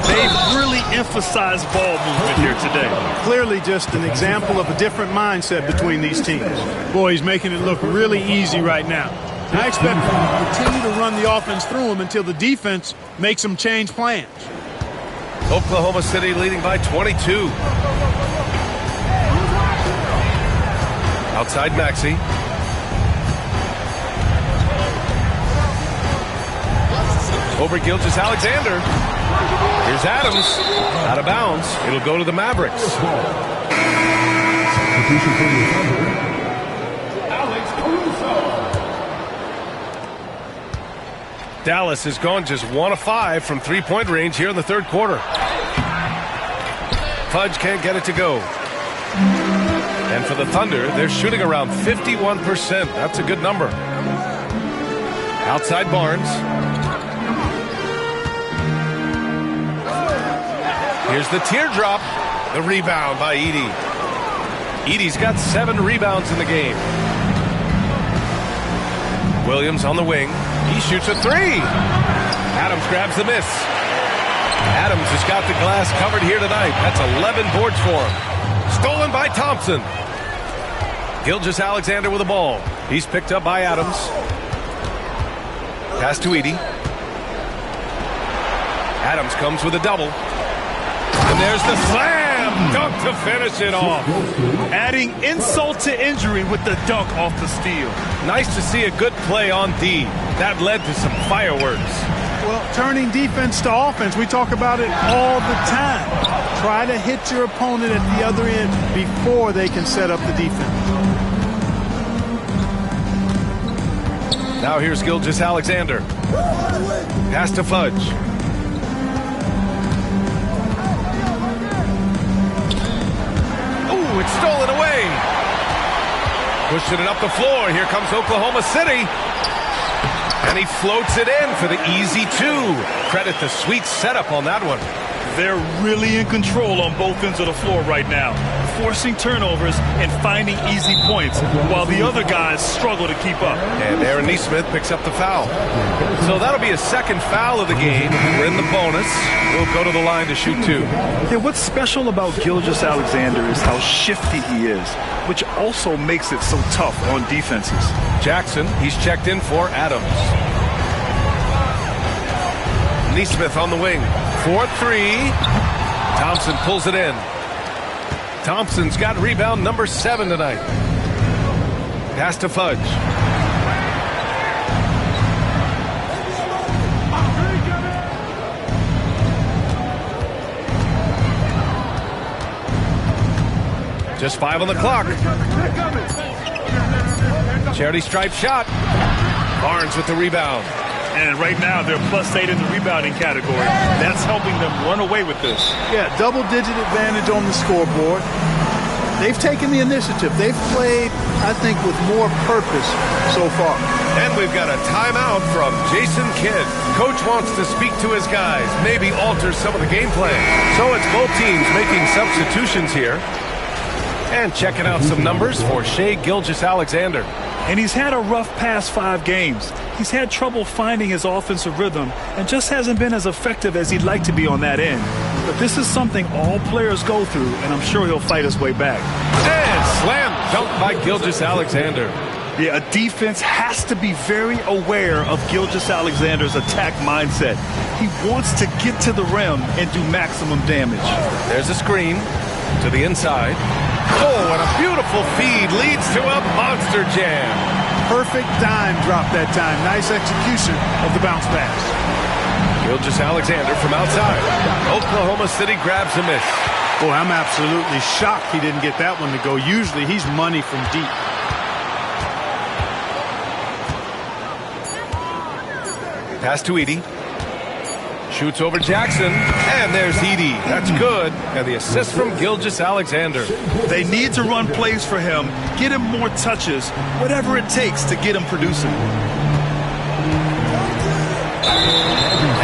Speaker 3: They've really emphasized ball movement here today.
Speaker 2: Clearly just an example of a different mindset between these teams. Boy, he's making it look really easy right now. I expect him to continue to run the offense through him until the defense makes him change plans.
Speaker 1: Oklahoma City leading by 22. Outside Maxey. Over Gilgeous-Alexander. Here's Adams. Out of bounds. It'll go to the Mavericks.
Speaker 5: Substitution for the Thunder, Alex Caruso.
Speaker 1: Dallas has gone just 1 of 5 from three-point range here in the third quarter. Fudge can't get it to go. And for the Thunder, they're shooting around 51%. That's a good number. Outside Barnes. Here's the teardrop. The rebound by Edey. Edey's got 7 rebounds in the game. Williams on the wing. He shoots a 3. Adams grabs the miss. Adams has got the glass covered here tonight. That's 11 boards for him. Stolen by Thompson. Gilgeous-Alexander with the ball. He's picked up by Adams. Pass to Edey. Adams comes with a double. And there's the slam dunk to finish it off.
Speaker 3: Adding insult to injury with the dunk off the steal.
Speaker 1: Nice to see a good play on D. That led to some fireworks.
Speaker 2: Well, turning defense to offense, we talk about it all the time. Try to hit your opponent at the other end before they can set up the defense.
Speaker 1: Now here's Gilgeous-Alexander. Pass to Fudge. Ooh, it's stolen away. Pushing it up the floor. Here comes Oklahoma City. And he floats it in for the easy 2. Credit the sweet setup on that one.
Speaker 3: They're really in control on both ends of the floor right now, forcing turnovers and finding easy points while the other guys struggle to keep up.
Speaker 1: And Aaron Nesmith picks up the foul. So that'll be a second foul of the game. We're in the bonus. We'll go to the line to shoot 2.
Speaker 3: Yeah, what's special about Gilgeous-Alexander is how shifty he is, which also makes it so tough on defenses.
Speaker 1: Jackson, he's checked in for Adams. Nesmith on the wing. 4-3. Thompson pulls it in. Thompson's got rebound number 7 tonight. Pass to Fudge. Just 5 on the clock. Charity stripe shot. Barnes with the rebound.
Speaker 3: And right now, they're +8 in the rebounding category. That's helping them run away with this.
Speaker 2: Yeah, double-digit advantage on the scoreboard. They've taken the initiative. They've played, I think, with more purpose so far.
Speaker 1: And we've got a timeout from Jason Kidd. Coach wants to speak to his guys, maybe alter some of the game plan. So it's both teams making substitutions here. And checking out some numbers for Shai Gilgeous-Alexander.
Speaker 3: And he's had a rough past 5 games. He's had trouble finding his offensive rhythm and just hasn't been as effective as he'd like to be on that end. But this is something all players go through, and I'm sure he'll fight his way back.
Speaker 1: And slam dunk by Gilgeous-Alexander.
Speaker 3: Yeah, a defense has to be very aware of Gilgeous-Alexander's attack mindset. He wants to get to the rim and do maximum damage.
Speaker 1: There's a screen to the inside. Oh, and a beautiful feed leads to a monster jam.
Speaker 2: Perfect dime drop that time. Nice execution of the bounce pass.
Speaker 1: Gilgeous-Alexander from outside. Oklahoma City grabs a miss.
Speaker 2: Boy, I'm absolutely shocked he didn't get that one to go. Usually he's money from deep.
Speaker 1: Pass to Edey. Shoots over Jackson, and there's Edey. That's good. And the assist from Gilgeous-Alexander.
Speaker 3: They need to run plays for him, get him more touches, whatever it takes to get him producing.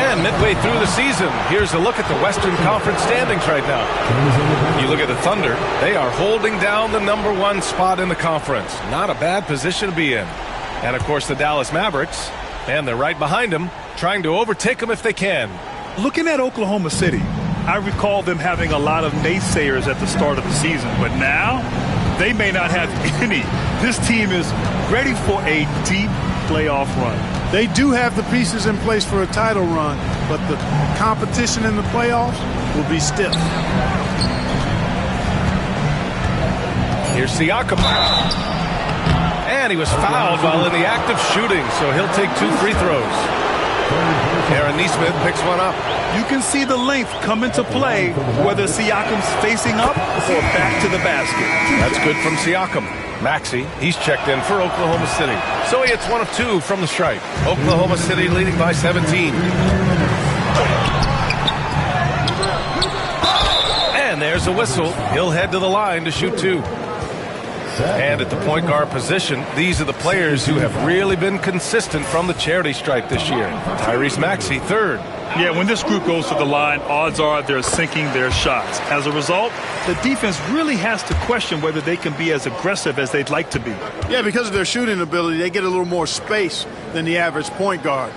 Speaker 1: And midway through the season, here's a look at the Western Conference standings right now. You look at the Thunder, they are holding down the #1 spot in the conference. Not a bad position to be in. And, of course, the Dallas Mavericks, and they're right behind them, trying to overtake them if they can.
Speaker 3: Looking at Oklahoma City, I recall them having a lot of naysayers at the start of the season, but now they may not have any. This team is ready for a deep playoff run.
Speaker 2: They do have the pieces in place for a title run, but the competition in the playoffs will be stiff.
Speaker 1: Here's Siakam. And he was fouled while in the act of shooting, so he'll take 2 free throws. Aaron Neesmith picks one up.
Speaker 3: You can see the length come into play, whether Siakam's facing up or back to the basket.
Speaker 1: That's good from Siakam. Maxey, he's checked in for Oklahoma City. So he hits 1 of 2 from the stripe. Oklahoma City leading by 17. And there's a whistle. He'll head to the line to shoot 2. And at the point guard position, these are the players who have really been consistent from the charity stripe this year. Tyrese Maxey, 3rd.
Speaker 3: Yeah, when this group goes to the line, odds are they're sinking their shots. As a result, the defense really has to question whether they can be as aggressive as they'd like to be.
Speaker 2: Yeah, because of their shooting ability, they get a little more space than the average point guard.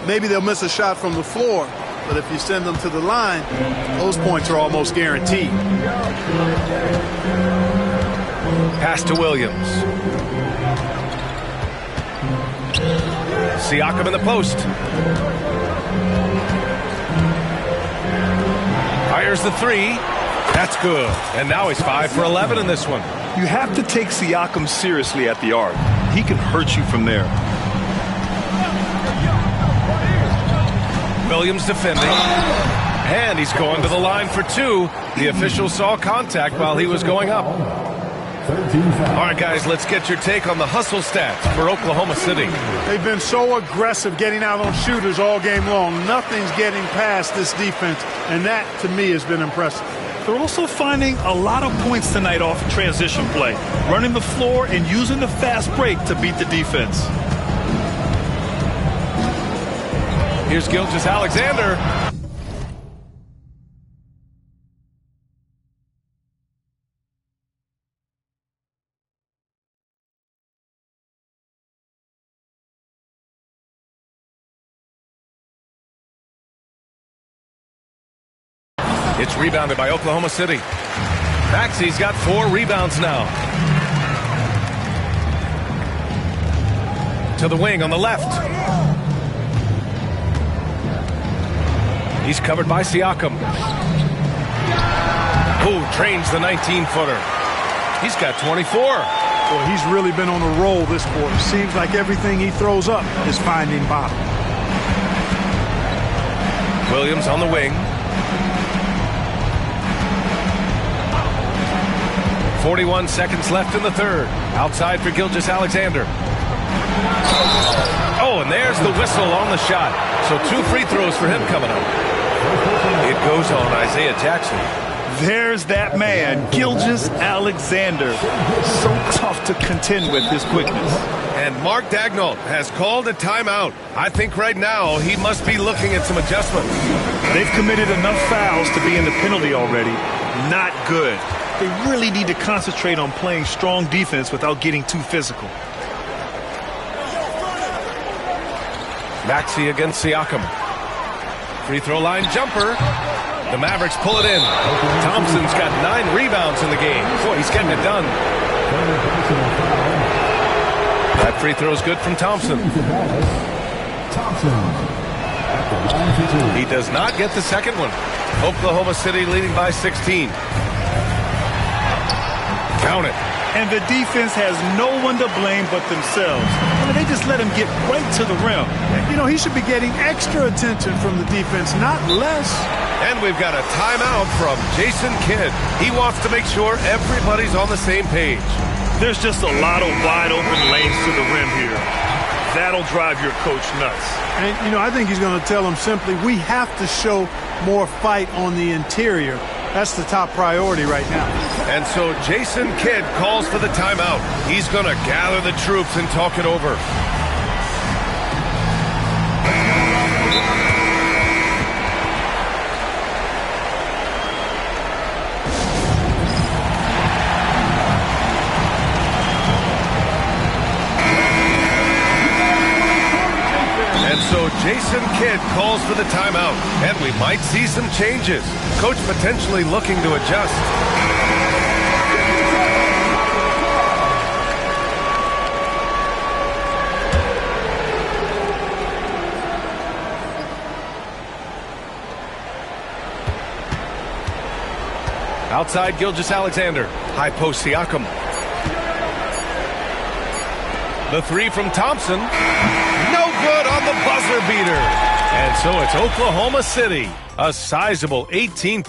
Speaker 2: Maybe they'll miss a shot from the floor, but if you send them to the line, those points are almost guaranteed.
Speaker 1: Pass to Williams. Siakam in the post. Fires the 3. That's good. And now he's 5 for 11 in this one.
Speaker 3: You have to take Siakam seriously at the arc. He can hurt you from there.
Speaker 1: Williams defending. And he's going to the line for 2. The official saw contact while he was going up. All right, guys, let's get your take on the hustle stats for Oklahoma City.
Speaker 2: They've been so aggressive getting out on shooters all game long. Nothing's getting past this defense, and that, to me, has been impressive.
Speaker 3: They're also finding a lot of points tonight off transition play, running the floor and using the fast break to beat the defense.
Speaker 1: Here's Gilgeous-Alexander. It's rebounded by Oklahoma City. Maxey's got 4 rebounds now. To the wing on the left. He's covered by Siakam. Who trains the 19-footer. He's got 24.
Speaker 2: Well, he's really been on a roll this quarter. Seems like everything he throws up is finding bottom.
Speaker 1: Williams on the wing. 41 seconds left in the 3rd. Outside for Gilgeous-Alexander. Oh, and there's the whistle on the shot. So 2 free throws for him coming up. It goes on Isaiah Jackson.
Speaker 3: There's that man, Gilgeous-Alexander. So tough to contend with his quickness.
Speaker 1: And Mark Daigneault has called a timeout. I think right now he must be looking at some adjustments.
Speaker 3: They've committed enough fouls to be in the penalty already. Not good. They really need to concentrate on playing strong defense without getting too physical.
Speaker 1: Maxey against Siakam. Free throw line jumper. The Mavericks pull it in. Thompson's got 9 rebounds in the game. Boy, he's getting it done. That free throw is good from Thompson. He does not get the second one. Oklahoma City leading by 16. Count it.
Speaker 3: And the defense has no one to blame but themselves. I mean, they just let him get right to the rim.
Speaker 2: You know, he should be getting extra attention from the defense, not less.
Speaker 1: And we've got a timeout from Jason Kidd. He wants to make sure everybody's on the same page.
Speaker 3: There's just a lot of wide open lanes to the rim here. That'll drive your coach nuts.
Speaker 2: And, you know, I think he's going to tell them simply, we have to show more fight on the interior. That's the top priority right now.
Speaker 1: And so Jason Kidd calls for the timeout. He's going to gather the troops and talk it over. And so Jason Kidd calls for the timeout, and we might see some changes. Coach potentially looking to adjust. Outside Gilgeous-Alexander, high post Siakam. The 3 from Thompson, no good on the buzzer beater. And so it's Oklahoma City, a sizable 18.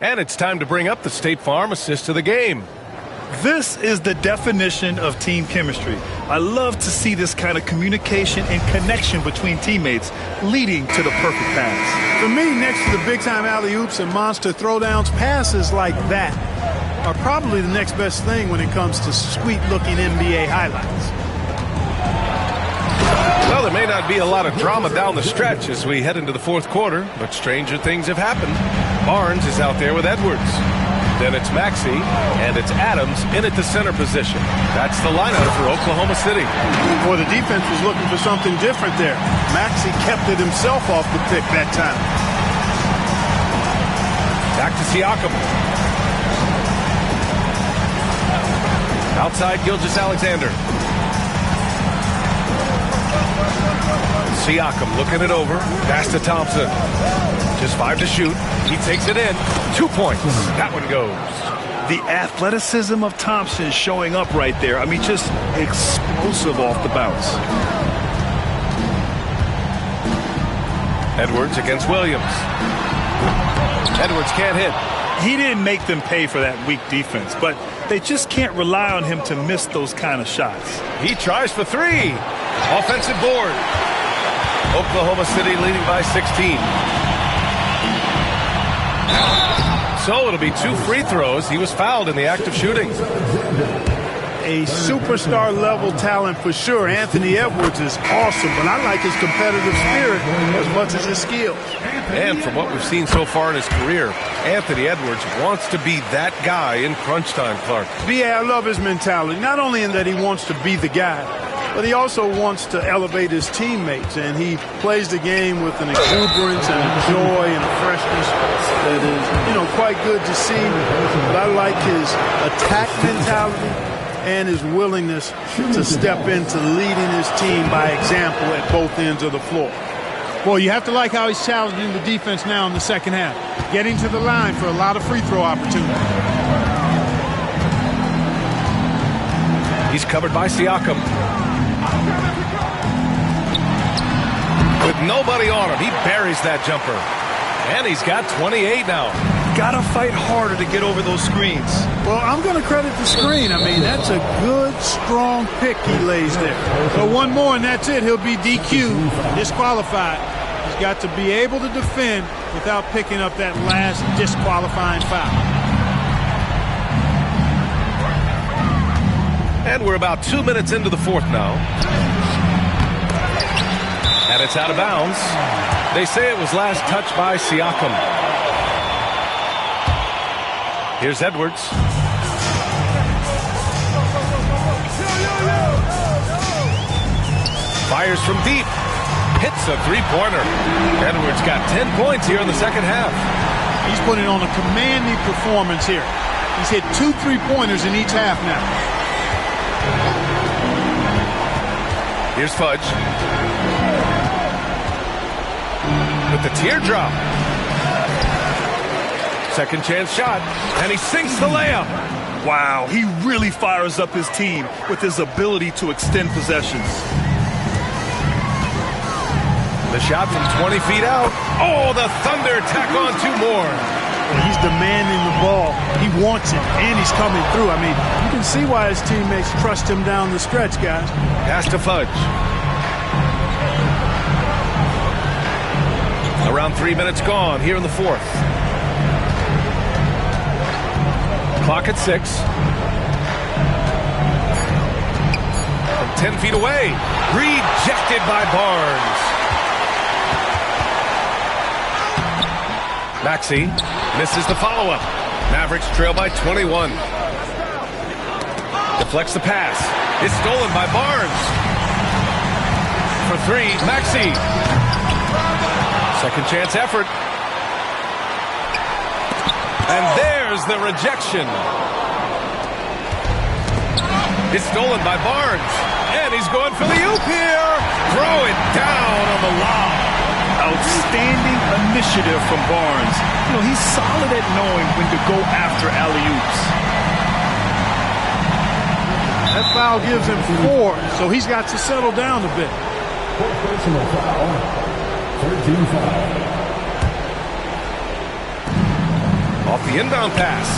Speaker 1: And it's time to bring up the State Farm assist of the game.
Speaker 3: This is the definition of team chemistry. I love to see this kind of communication and connection between teammates leading to the perfect pass.
Speaker 2: For me, next to the big-time alley-oops and monster throwdowns, passes like that are probably the next best thing when it comes to sweet-looking NBA highlights.
Speaker 1: Well, there may not be a lot of drama down the stretch as we head into the fourth quarter, but stranger things have happened. Barnes is out there with Edwards. Then it's Maxey, and it's Adams in at the center position. That's the lineup for Oklahoma City.
Speaker 2: Boy, the defense was looking for something different there. Maxey kept it himself off the pick that time.
Speaker 1: Back to Siakam. Outside Gilgeous-Alexander. Siakam looking it over. Pass to Thompson. Just 5 to shoot. He takes it in. 2 points. That one goes.
Speaker 3: The athleticism of Thompson showing up right there. I mean, just explosive off the bounce.
Speaker 1: Edwards against Williams. Edwards can't hit.
Speaker 3: He didn't make them pay for that weak defense, but they just can't rely on him to miss those kind of shots.
Speaker 1: He tries for 3. Offensive board. Oklahoma City leading by 16. So it'll be 2 free throws. He was fouled in the act of shooting.
Speaker 2: A superstar level talent for sure. Anthony Edwards is awesome, but I like his competitive spirit as much as his skills.
Speaker 1: And from what we've seen so far in his career, Anthony Edwards wants to be that guy in crunch time, Clark.
Speaker 2: B.A., I love his mentality, not only in that he wants to be the guy, but he also wants to elevate his teammates, and he plays the game with an exuberance and a joy and a freshness that is, quite good to see. But I like his attack mentality and his willingness to step into leading his team by example at both ends of the floor. Well, you have to like how he's challenging the defense now in the second half, getting to the line for a lot of free throw opportunities.
Speaker 1: He's covered by Siakam. With nobody on him, he buries that jumper. And he's got 28 now.
Speaker 3: Gotta fight harder to get over those screens.
Speaker 2: Well, I'm going to credit the screen. I mean, that's a good, strong pick he lays there. So one more, and that's it. He'll be DQ'd, disqualified. He's got to be able to defend without picking up that last disqualifying foul.
Speaker 1: And we're about 2 minutes into the fourth now. And it's out of bounds. They say it was last touched by Siakam. Here's Edwards. Fires from deep. Hits a three-pointer. Edwards got 10 points here in the second half.
Speaker 2: He's putting on a commanding performance here. He's hit 2 3-pointers in each half now.
Speaker 1: Here's Fudge. With the teardrop. Second chance shot. And he sinks the layup.
Speaker 3: Wow, he really fires up his team with his ability to extend possessions.
Speaker 1: The shot from 20 feet out. Oh, the Thunder tack on 2 more.
Speaker 2: He's demanding the ball. He wants it, and he's coming through. I mean, you can see why his teammates trust him down the stretch, guys.
Speaker 1: Pass to Fudge. Around 3 minutes gone here in the fourth. Clock at 6. From 10 feet away. Rejected by Barnes. Maxey misses the follow-up. Mavericks trail by 21. Deflects the pass. It's stolen by Barnes. For 3, Maxey. Second chance effort. And there's the rejection. It's stolen by Barnes. And he's going for the oop here. Throw it down on the lob.
Speaker 3: Outstanding initiative from Barnes. He's solid at knowing when to go after alley-oops.
Speaker 2: That foul gives him 4, so he's got to settle down a bit.
Speaker 5: Personal foul. 13 foul.
Speaker 1: Off the inbound pass.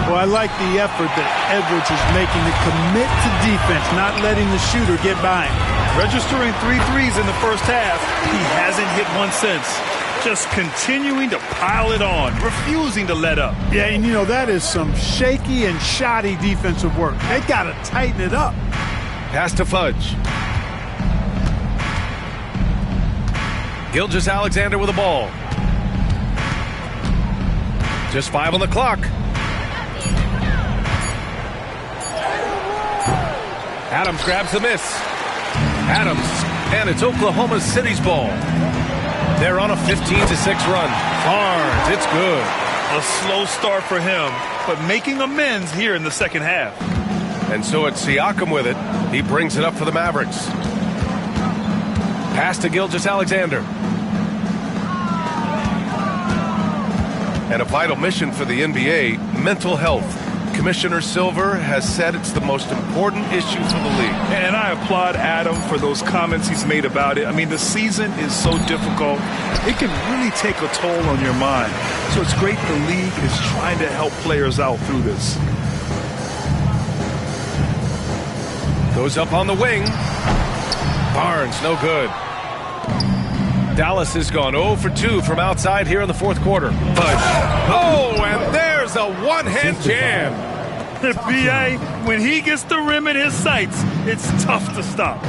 Speaker 2: Well, I like the effort that Edwards is making to commit to defense, not letting the shooter get by him.
Speaker 3: Registering 3 threes in the first half, he hasn't hit one since. Just continuing to pile it on, refusing to let up.
Speaker 2: Yeah, and you know, that is some shaky and shoddy defensive work. They got to tighten it up.
Speaker 1: Pass to Fudge. Gilgeous-Alexander with the ball. Just 5 on the clock. Adams grabs the miss. Adams, and it's Oklahoma City's ball. They're on a 15-6 run. Barnes, it's good.
Speaker 3: A slow start for him, but making amends here in the second half.
Speaker 1: And so it's Siakam with it. He brings it up for the Mavericks. Pass to Gilgeous-Alexander. And a vital mission for the NBA, mental health. Commissioner Silver has said it's the most important issue for the league.
Speaker 3: And I applaud Adam for those comments he's made about it. I mean, the season is so difficult. It can really take a toll on your mind. So it's great the league is trying to help players out through this.
Speaker 1: Goes up on the wing. Barnes, no good. Dallas has gone 0 for 2 from outside here in the fourth quarter. Fudge. Oh, and there's a one-hand jam.
Speaker 3: B.A., when he gets the rim in his sights, it's tough to stop.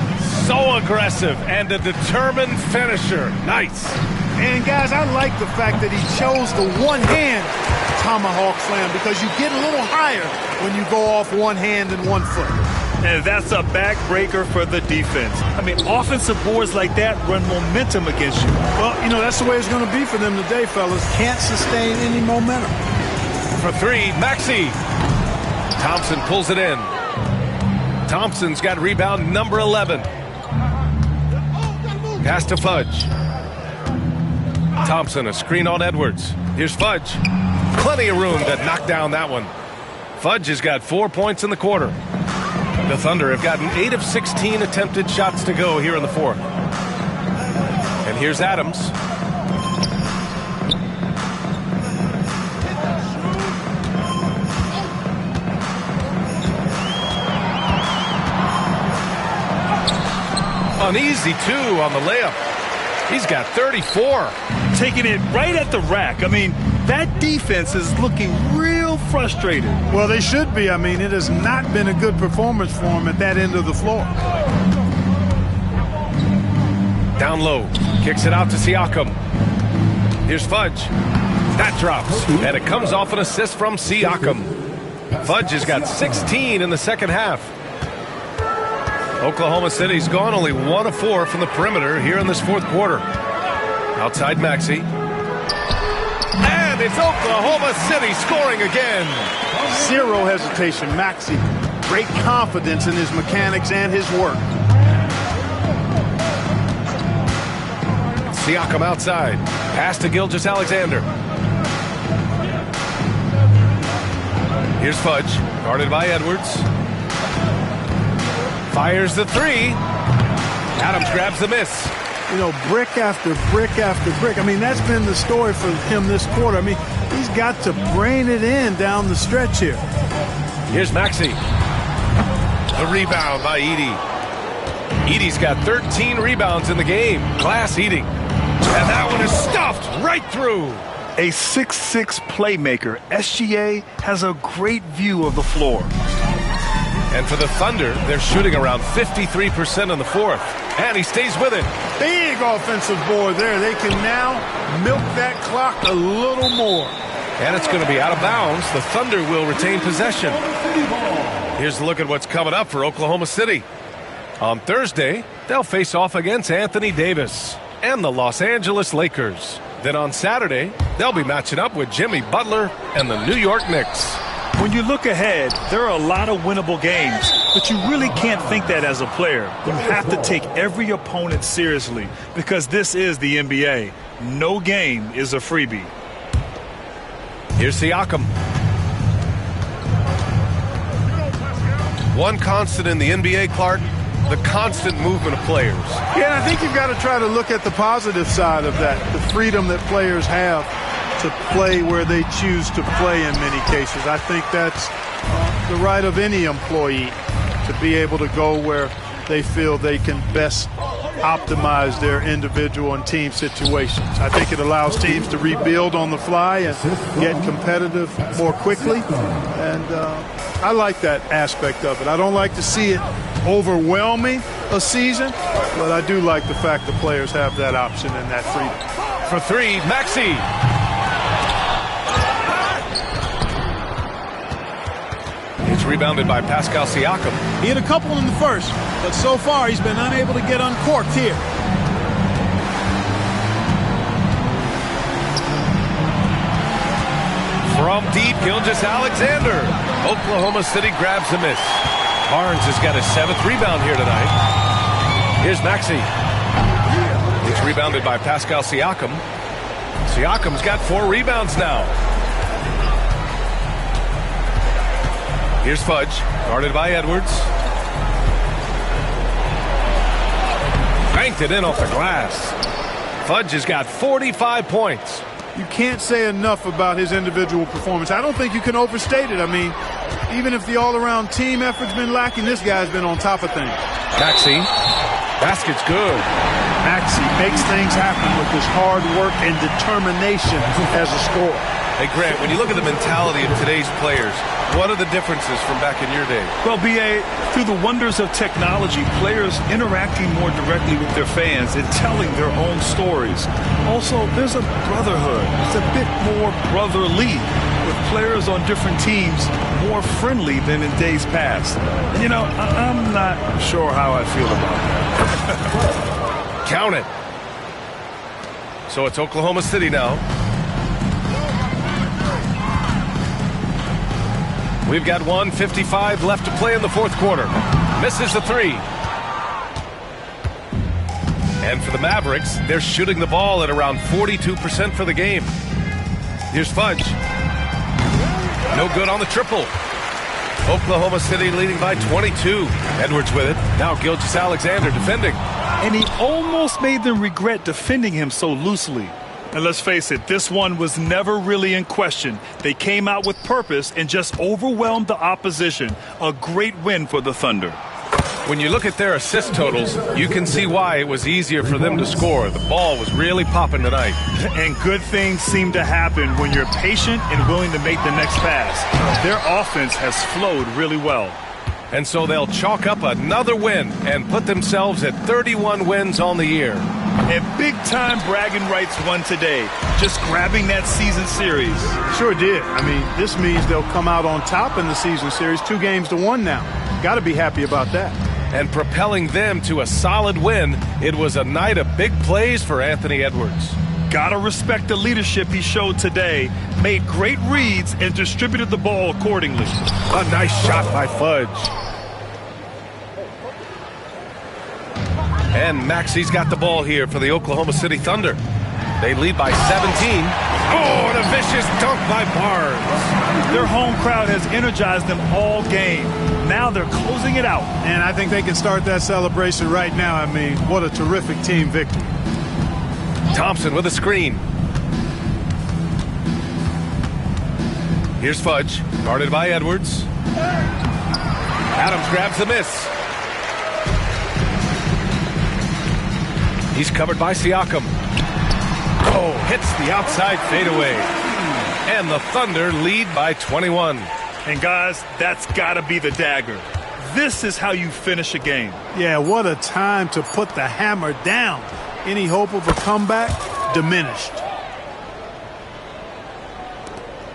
Speaker 1: So aggressive and a determined finisher. Nice.
Speaker 2: And, guys, I like the fact that he chose the one-hand tomahawk slam because you get a little higher when you go off one hand and 1 foot.
Speaker 3: And that's a backbreaker for the defense. I mean, offensive boards like that run momentum against you.
Speaker 2: Well, you know, that's the way it's going to be for them today, fellas. Can't sustain any momentum.
Speaker 1: For 3, Maxey. Thompson pulls it in. Thompson's got rebound number 11. Pass to Fudge. Thompson, a screen on Edwards. Here's Fudge. Plenty of room to knock down that one. Fudge has got 4 points in the quarter. The Thunder have gotten 8 of 16 attempted shots to go here in the fourth. And here's Adams. Uneasy, too, on the layup. He's got 34.
Speaker 3: Taking it right at the rack. I mean, that defense is looking real frustrated.
Speaker 2: Well, they should be. I mean, it has not been a good performance for them at that end of the floor.
Speaker 1: Down low. Kicks it out to Siakam. Here's Fudge. That drops. And it comes off an assist from Siakam. Fudge has got 16 in the second half. Oklahoma City's gone only 1 of 4 from the perimeter here in this fourth quarter. Outside Maxey. And it's Oklahoma City scoring again.
Speaker 2: Zero hesitation. Maxey, great confidence in his mechanics and his work.
Speaker 1: Siakam outside. Pass to Gilgeous-Alexander. Here's Fudge, guarded by Edwards. Fires the 3. Adams grabs the miss.
Speaker 2: You know, brick after brick after brick. I mean, that's been the story for him this quarter. I mean, he's got to brain it in down the stretch here.
Speaker 1: Here's Maxey. The rebound by Edey. Edey's got 13 rebounds in the game. Class Edey. And that one is stuffed right through.
Speaker 3: A 6'6" playmaker, SGA has a great view of the floor.
Speaker 1: And for the Thunder, they're shooting around 53% in the fourth. And he stays with it.
Speaker 2: Big offensive board there. They can now milk that clock a little more.
Speaker 1: And it's going to be out of bounds. The Thunder will retain possession. Here's a look at what's coming up for Oklahoma City. On Thursday, they'll face off against Anthony Davis and the Los Angeles Lakers. Then on Saturday, they'll be matching up with Jimmy Butler and the New York Knicks.
Speaker 3: When you look ahead, there are a lot of winnable games, but you really can't think that as a player. You have to take every opponent seriously because this is the NBA. No game is a freebie. Here's
Speaker 1: Siakam. one constant in the NBA, Clark, the constant movement of players.
Speaker 2: Yeah, and I think you've got to try to look at the positive side of that, the freedom that players have to play where they choose to play in many cases. I think that's the right of any employee to be able to go where they feel they can best optimize their individual and team situations. I think it allows teams to rebuild on the fly and get competitive more quickly. And I like that aspect of it. I don't like to see it overwhelming a season, but I do like the fact that players have that option and that freedom.
Speaker 1: For three, Maxey. It's rebounded by Pascal Siakam.
Speaker 8: He hit a couple in the first, but so far he's been unable to get uncorked here.
Speaker 1: From deep, Gilgeous-Alexander. Oklahoma City grabs the miss. Barnes has got his 7th rebound here tonight. Here's Maxey. It's rebounded by Pascal Siakam. Siakam's got 4 rebounds now. Here's Fudge, guarded by Edwards. Banked it in off the glass. Fudge has got 45 points.
Speaker 2: You can't say enough about his individual performance. I don't think you can overstate it. I mean, even if the all-around team effort's been lacking, this guy's been on top of things.
Speaker 1: Maxey, basket's good.
Speaker 2: Maxey makes things happen with his hard work and determination as a scorer.
Speaker 1: Hey, Grant, when you look at the mentality of today's players, what are the differences from back in your day?
Speaker 3: Well, B.A., through the wonders of technology, players interacting more directly with their fans and telling their own stories. Also, there's a brotherhood. It's a bit more brotherly, with players on different teams more friendly than in days past. And, you know, I'm not sure how I feel about that.
Speaker 1: Count it. So it's Oklahoma City now. We've got 1:55 left to play in the fourth quarter. Misses the 3. And for the Mavericks, they're shooting the ball at around 42% for the game. Here's Fudge. No good on the triple. Oklahoma City leading by 22. Edwards with it. Now Gilgeous-Alexander defending.
Speaker 3: And he almost made them regret defending him so loosely. And let's face it, this one was never really in question. They came out with purpose and just overwhelmed the opposition. A great win for the Thunder.
Speaker 1: When you look at their assist totals, you can see why it was easier for them to score. The ball was really popping tonight.
Speaker 3: And good things seem to happen when you're patient and willing to make the next pass. Their offense has flowed really well.
Speaker 1: And so they'll chalk up another win and put themselves at 31 wins on the year.
Speaker 3: And big-time bragging rights won today, just grabbing that season series.
Speaker 2: Sure did. I mean, this means they'll come out on top in the season series, 2-1 now. Got to be happy about that.
Speaker 1: And propelling them to a solid win, it was a night of big plays for Anthony Edwards.
Speaker 3: Gotta respect the leadership he showed today, made great reads, and distributed the ball accordingly.
Speaker 1: A nice shot by Fudge. And Maxey's got the ball here for the Oklahoma City Thunder. They lead by 17. Oh, and a vicious dunk by Barnes.
Speaker 3: Their home crowd has energized them all game. Now they're closing it out.
Speaker 2: And I think they can start that celebration right now. I mean, what a terrific team victory.
Speaker 1: Thompson with a screen. Here's Fudge, guarded by Edwards. Adams grabs the miss. He's covered by Siakam. Oh, hits the outside fadeaway. And the Thunder lead by 21.
Speaker 3: And guys, that's got to be the dagger. This is how you finish a game.
Speaker 2: Yeah, what a time to put the hammer down. Any hope of a comeback diminished.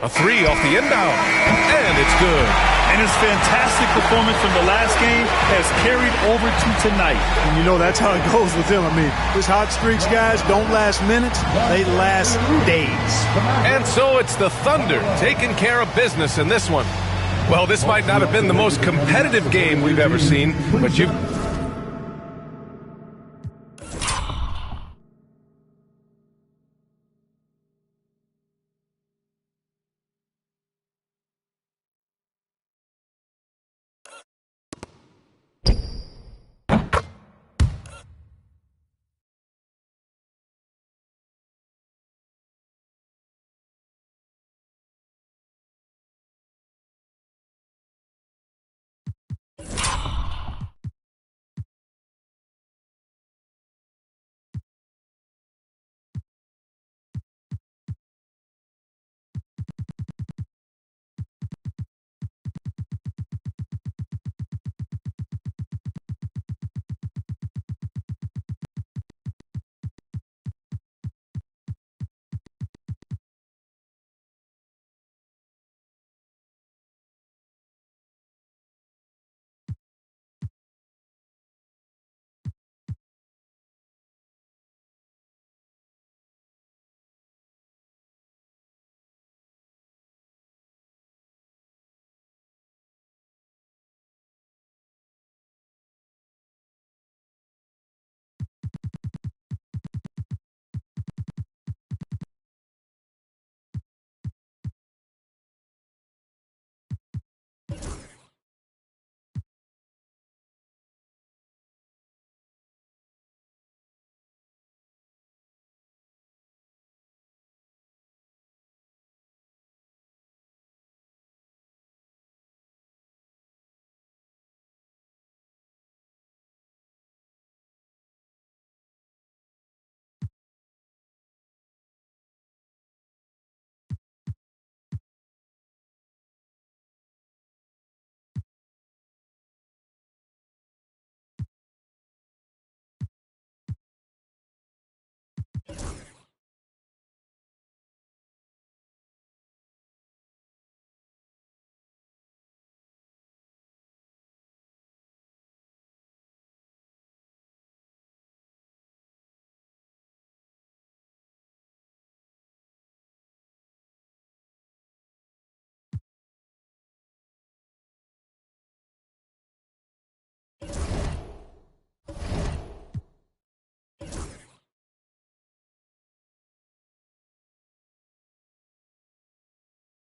Speaker 1: A 3 off the inbound. And it's good.
Speaker 3: And his fantastic performance from the last game has carried over to tonight.
Speaker 2: And you know that's how it goes with him. I mean, his hot streaks, guys, don't last minutes. They last days.
Speaker 1: And so it's the Thunder taking care of business in this one. Well, this might not have been the most competitive game we've ever seen, but you've